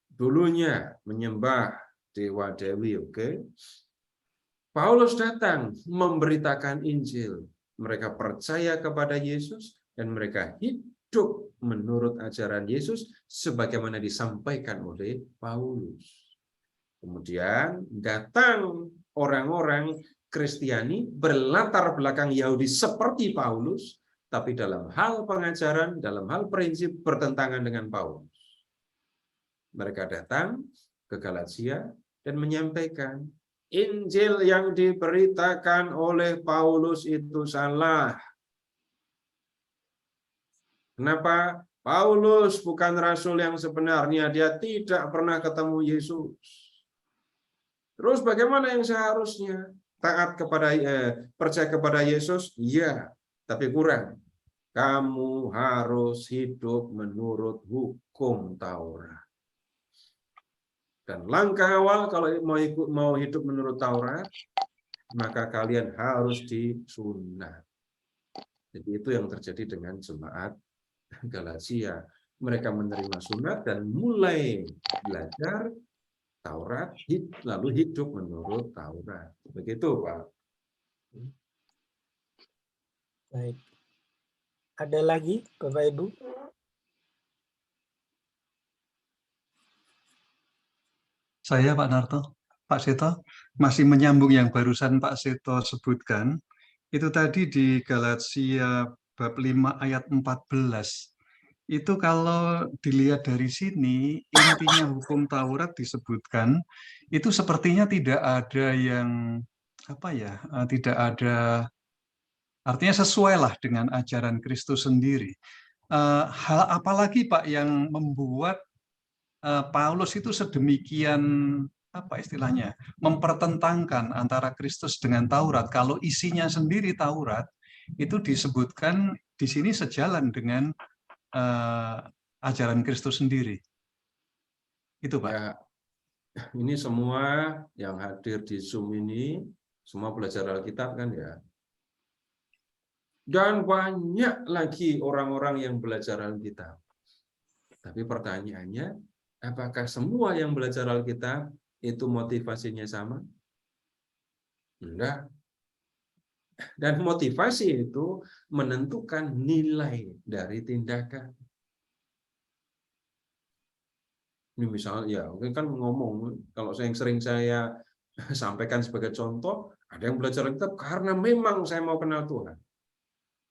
dulunya menyembah dewa-dewi, oke? Paulus datang memberitakan Injil. Mereka percaya kepada Yesus dan mereka hidup menurut ajaran Yesus sebagaimana disampaikan oleh Paulus. Kemudian datang orang-orang Kristiani berlatar belakang Yahudi seperti Paulus, tapi dalam hal pengajaran, dalam hal prinsip bertentangan dengan Paulus. Mereka datang ke Galatia dan menyampaikan, Injil yang diberitakan oleh Paulus itu salah. Kenapa? Paulus bukan rasul yang sebenarnya, dia tidak pernah ketemu Yesus. Terus bagaimana yang seharusnya? Taat kepada percaya kepada Yesus? Iya, tapi kurang. Kamu harus hidup menurut hukum Taurat. Dan langkah awal kalau mau hidup menurut Taurat, maka kalian harus disunat. Jadi itu yang terjadi dengan jemaat Galatia. Mereka menerima sunat dan mulai belajar Taurat, lalu hidup menurut Taurat. Begitu, Pak. Baik. Ada lagi, Bapak Ibu? Saya, Pak Narto, Pak Seto, masih menyambung yang barusan Pak Seto sebutkan. Itu tadi di Galatia bab 5 ayat 14. Itu kalau dilihat dari sini, intinya hukum Taurat disebutkan, itu sepertinya tidak ada yang, tidak ada, artinya sesuai lah dengan ajaran Kristus sendiri. Hal apa lagi Pak yang membuat Paulus itu sedemikian apa istilahnya, mempertentangkan antara Kristus dengan Taurat. Kalau isinya sendiri Taurat, itu disebutkan di sini sejalan dengan ajaran Kristus sendiri. Itu, Pak. Ya, ini semua yang hadir di Zoom ini, semua belajar Alkitab kan ya. Dan banyak lagi orang-orang yang belajar Alkitab. Tapi pertanyaannya, apakah semua yang belajar Alkitab itu motivasinya sama? Enggak. Dan motivasi itu menentukan nilai dari tindakan. Ini misalnya, ya mungkin kan ngomong, kalau yang sering saya sampaikan sebagai contoh, ada yang belajar Alkitab karena memang saya mau kenal Tuhan.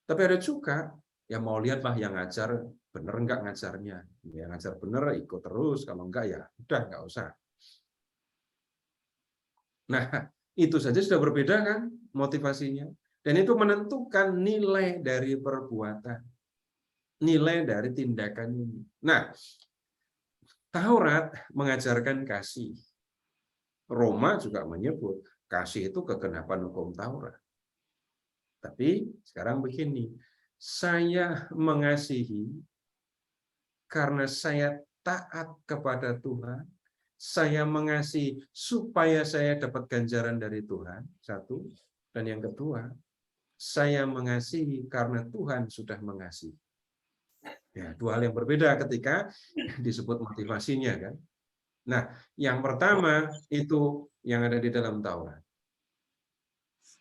Tapi ada juga yang mau lihatlah yang ngajar bener enggak ngajarnya. Yang ngajar bener ikut terus, kalau enggak ya udah enggak usah. Nah, itu saja sudah berbeda kan motivasinya. Dan itu menentukan nilai dari perbuatan. Nilai dari tindakan ini. Nah, Taurat mengajarkan kasih. Roma juga menyebut kasih itu kegenapan hukum Taurat. Tapi sekarang begini, saya mengasihi karena saya taat kepada Tuhan, saya mengasihi supaya saya dapat ganjaran dari Tuhan, satu. Dan yang kedua, saya mengasihi karena Tuhan sudah mengasihi. Ya, dua hal yang berbeda ketika disebut motivasinya kan. Nah, yang pertama itu yang ada di dalam Taurat.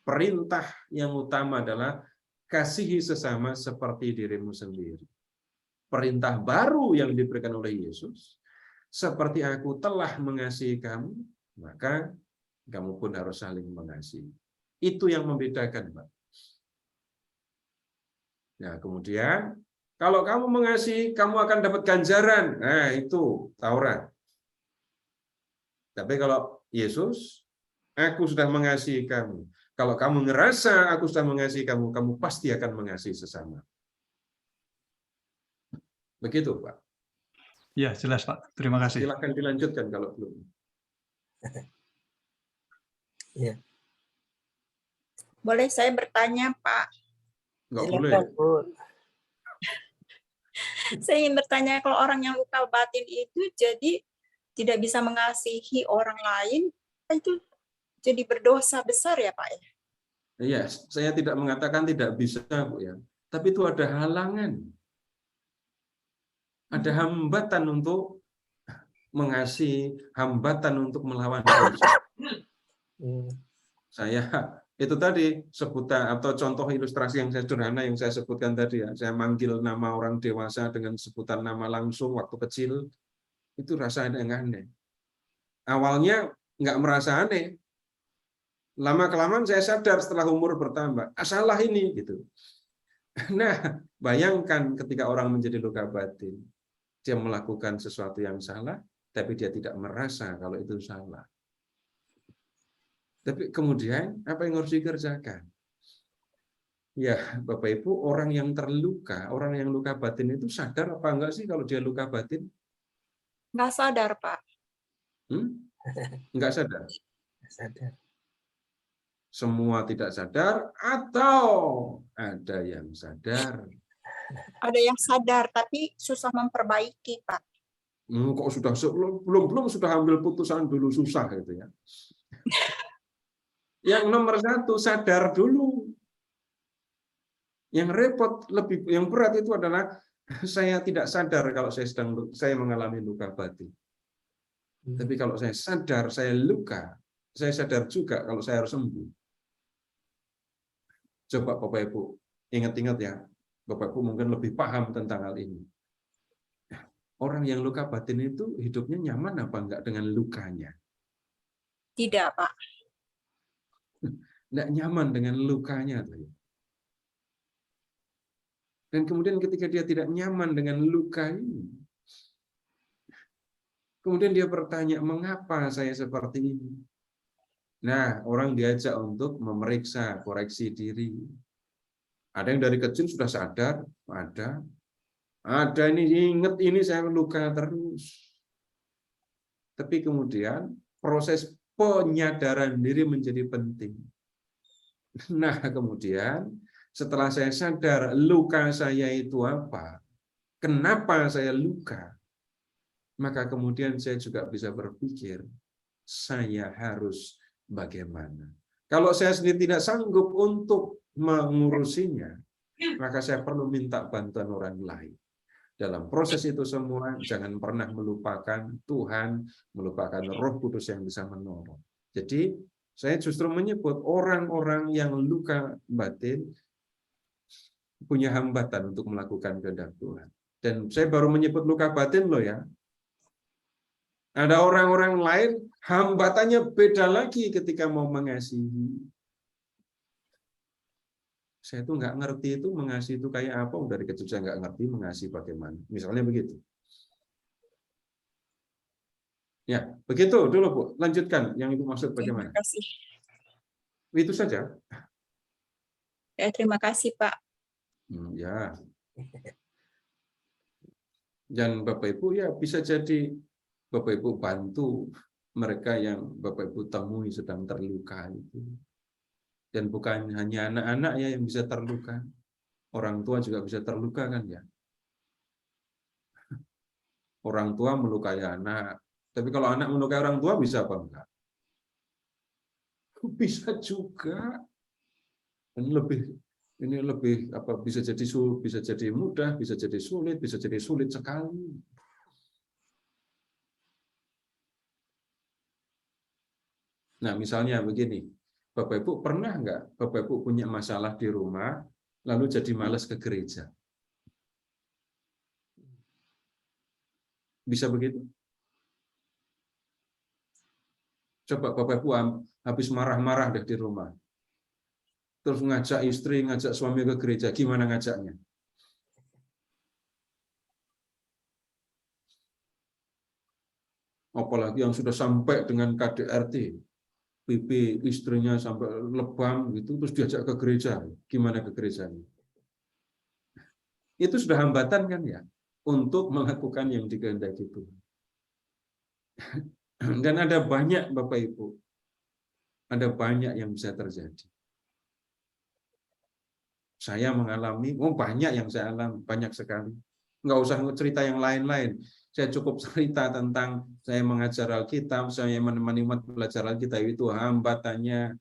Perintah yang utama adalah kasihi sesama seperti dirimu sendiri. Perintah baru yang diberikan oleh Yesus, seperti aku telah mengasihi kamu, maka kamu pun harus saling mengasihi. Itu yang membedakan, Pak. Nah, kemudian kalau kamu mengasihi, kamu akan dapat ganjaran. Nah, itu Taurat. Tapi kalau Yesus, aku sudah mengasihi kamu. Kalau kamu ngerasa aku sudah mengasihi kamu, kamu pasti akan mengasihi sesama. Begitu, Pak. Ya, jelas, Pak. Terima kasih. Silakan dilanjutkan kalau belum. Ya. Boleh saya bertanya, Pak? Nggak Silakan, boleh. Bu. Saya ingin bertanya, kalau orang yang luka batin itu jadi tidak bisa mengasihi orang lain, itu jadi berdosa besar ya, Pak? Iya, saya tidak mengatakan tidak bisa, Bu ya. Tapi itu ada halangan. Ada hambatan untuk mengasihi, hambatan untuk melawan dosa. Saya itu tadi sebutan atau contoh ilustrasi yang saya sederhana yang saya sebutkan tadi ya. Saya manggil nama orang dewasa dengan sebutan nama langsung waktu kecil, itu rasanya aneh. Awalnya nggak merasa aneh. Lama-kelamaan saya sadar setelah umur bertambah, salah ini gitu. Nah, bayangkan ketika orang menjadi luka batin, dia melakukan sesuatu yang salah, tapi dia tidak merasa kalau itu salah. Tapi kemudian apa yang harus dikerjakan? Ya, Bapak Ibu, orang yang terluka, orang yang luka batin itu sadar apa enggak sih kalau dia luka batin? Nggak sadar, Pak. Enggak sadar. Sadar. Semua tidak sadar atau ada yang sadar? Ada yang sadar, tapi susah memperbaiki, Pak. Kok sudah belum sudah ambil putusan dulu susah gitu ya. Yang nomor satu sadar dulu. Yang repot yang berat itu adalah saya tidak sadar kalau saya mengalami luka batin. Tapi kalau saya sadar saya luka, saya sadar juga kalau saya harus sembuh. Coba Bapak Ibu ingat-ingat ya, Bapak Ibu mungkin lebih paham tentang hal ini. Orang yang luka batin itu hidupnya nyaman apa enggak dengan lukanya? Tidak, Pak. Enggak nyaman dengan lukanya. Dan kemudian ketika dia tidak nyaman dengan luka ini, kemudian dia bertanya, mengapa saya seperti ini? Nah, orang diajak untuk memeriksa, koreksi diri. Ada yang dari kecil sudah sadar, ada ini ingat ini saya luka terus. Tapi kemudian proses penyadaran diri menjadi penting. Nah, kemudian setelah saya sadar luka saya itu apa, kenapa saya luka, maka kemudian saya juga bisa berpikir, saya harus bagaimana. Kalau saya sendiri tidak sanggup untuk mengurusinya, maka saya perlu minta bantuan orang lain. Dalam proses itu semua, jangan pernah melupakan Tuhan, melupakan Roh Kudus yang bisa menolong. Jadi, saya justru menyebut orang-orang yang luka batin punya hambatan untuk melakukan kehendak Tuhan. Dan saya baru menyebut luka batin loh ya. Ada orang-orang lain, hambatannya beda lagi ketika mau mengasihi. Saya tuh nggak ngerti itu mengasihi itu kayak apa, dari kecil saya nggak ngerti mengasihi bagaimana. Misalnya begitu. Ya, begitu dulu Bu. Lanjutkan, yang itu maksud bagaimana? Terima kasih. Itu saja. Ya, terima kasih Pak. Ya. Dan Bapak Ibu ya bisa jadi Bapak Ibu bantu mereka yang Bapak Ibu temui sedang terluka itu. Dan bukan hanya anak-anak ya yang bisa terluka. Orang tua juga bisa terluka kan ya. Orang tua melukai anak. Tapi kalau anak melukai orang tua bisa apa enggak? Bisa juga. Dan ini lebih apa, bisa jadi mudah, bisa jadi sulit sekali. Nah, misalnya begini. Bapak Ibu pernah nggak Bapak Ibu punya masalah di rumah, lalu jadi malas ke gereja? Bisa begitu? Coba Bapak Ibu habis marah-marah deh di rumah. Terus ngajak istri, ngajak suami ke gereja, gimana ngajaknya? Apalagi yang sudah sampai dengan KDRT, pipi istrinya sampai lebam gitu, terus diajak ke gereja, gimana ke gerejanya? Itu sudah hambatan kan ya, untuk melakukan yang dikehendaki Tuhan. Dan ada banyak Bapak Ibu, ada banyak yang bisa terjadi. Saya mengalami, banyak yang saya alami, banyak sekali. Nggak usah cerita yang lain-lain. Saya cukup cerita tentang saya mengajar Alkitab, saya menemani umat belajar Alkitab, itu hambatannya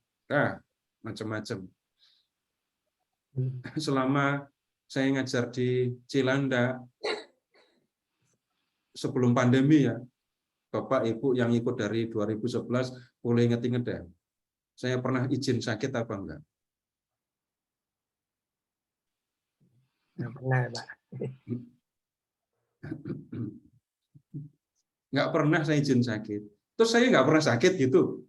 macam-macam. Selama saya ngajar di Cilanda, sebelum pandemi ya, Bapak Ibu yang ikut dari 2011 boleh ingat-ingat ya, saya pernah izin sakit apa enggak? Nggak pernah, Pak. Nggak pernah saya izin sakit. Terus saya nggak pernah sakit gitu.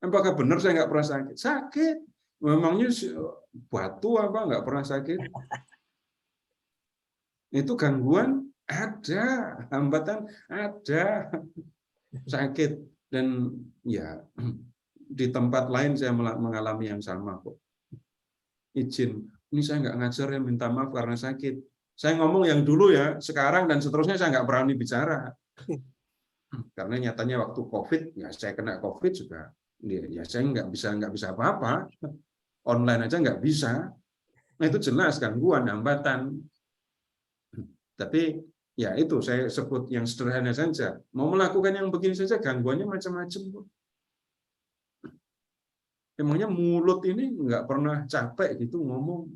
Apakah benar saya nggak pernah sakit? Sakit. Memangnya batu apa nggak pernah sakit? Itu gangguan ada, hambatan ada, sakit. Dan ya di tempat lain saya mengalami yang sama kok. Izin, ini saya nggak ngajar ya, minta maaf karena sakit. Saya ngomong yang dulu ya, sekarang dan seterusnya saya nggak berani bicara. Karena nyatanya waktu COVID, ya saya kena COVID juga, ya saya nggak bisa apa-apa. Online aja nggak bisa. Nah itu jelas gangguan, hambatan. Tapi ya itu saya sebut yang sederhana saja. Mau melakukan yang begini saja gangguannya macam-macam. Emangnya mulut ini nggak pernah capek gitu ngomong,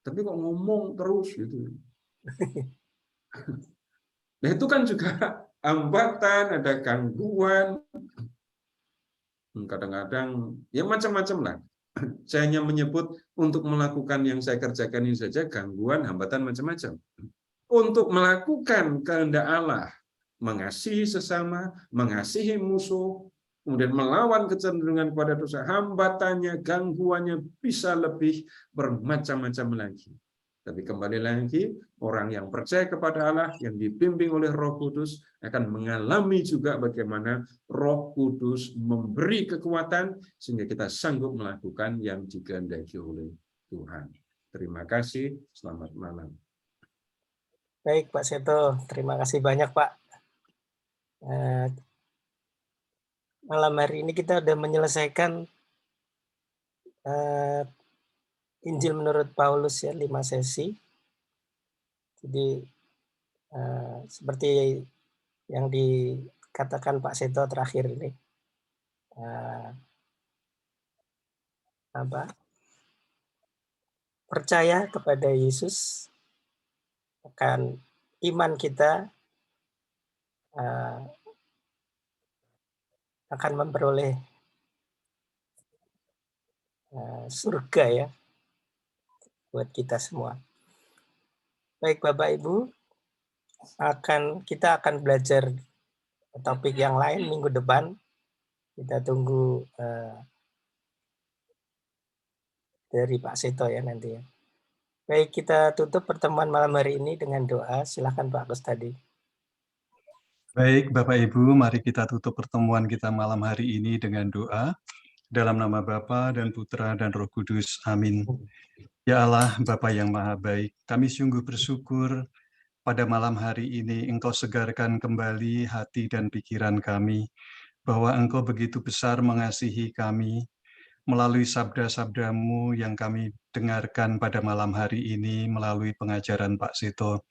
tapi kok ngomong terus gitu. Nah itu kan juga hambatan, ada gangguan. Kadang-kadang ya macam-macam lah. Saya hanya menyebut untuk melakukan yang saya kerjakan ini saja gangguan, hambatan macam-macam. Untuk melakukan kehendak Allah, mengasihi sesama, mengasihi musuh, kemudian melawan kecenderungan kepada dosa, hambatannya, gangguannya bisa lebih bermacam-macam lagi. Tapi kembali lagi, orang yang percaya kepada Allah, yang dibimbing oleh Roh Kudus, akan mengalami juga bagaimana Roh Kudus memberi kekuatan, sehingga kita sanggup melakukan yang dikehendaki oleh Tuhan. Terima kasih, selamat malam. Baik Pak Seto, terima kasih banyak Pak. Malam hari ini kita sudah menyelesaikan Injil menurut Paulus ya, 5 sesi. Jadi seperti yang dikatakan Pak Seto terakhir ini, percaya kepada Yesus, akan iman kita akan memperoleh surga ya buat kita semua. Baik Bapak Ibu, kita akan belajar topik yang lain minggu depan. Kita tunggu dari Pak Seto ya nanti ya. Baik, kita tutup pertemuan malam hari ini dengan doa. Silakan Pak Kustadi. Baik, Bapak Ibu, mari kita tutup pertemuan kita malam hari ini dengan doa. Dalam nama Bapa dan Putra dan Roh Kudus. Amin. Ya Allah, Bapa yang Maha Baik, kami sungguh bersyukur pada malam hari ini Engkau segarkan kembali hati dan pikiran kami, bahwa Engkau begitu besar mengasihi kami, melalui sabda-sabda-Mu yang kami dengarkan pada malam hari ini melalui pengajaran Pak Seto.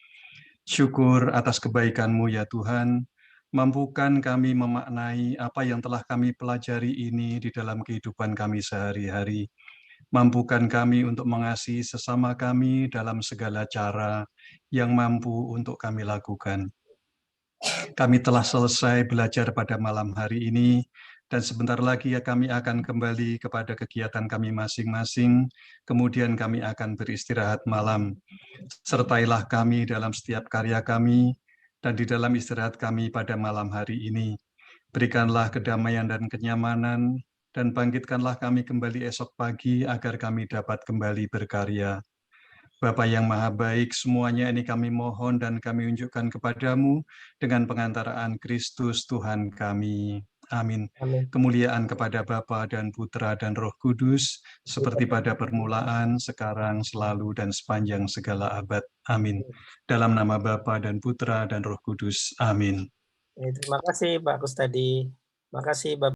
Syukur atas kebaikan-Mu ya Tuhan, mampukan kami memaknai apa yang telah kami pelajari ini di dalam kehidupan kami sehari-hari. Mampukan kami untuk mengasihi sesama kami dalam segala cara yang mampu untuk kami lakukan. Kami telah selesai belajar pada malam hari ini, dan sebentar lagi ya kami akan kembali kepada kegiatan kami masing-masing, kemudian kami akan beristirahat malam. Sertailah kami dalam setiap karya kami, dan di dalam istirahat kami pada malam hari ini. Berikanlah kedamaian dan kenyamanan, dan bangkitkanlah kami kembali esok pagi agar kami dapat kembali berkarya. Bapa yang Maha Baik, semuanya ini kami mohon dan kami unjukkan kepadamu dengan pengantaraan Kristus Tuhan kami. Amin. Amin. Kemuliaan kepada Bapa dan Putra dan Roh Kudus, seperti pada permulaan, sekarang, selalu, dan sepanjang segala abad. Amin. Dalam nama Bapa dan Putra dan Roh Kudus. Amin. Terima kasih Pak Kustadi. Terima kasih Bapak.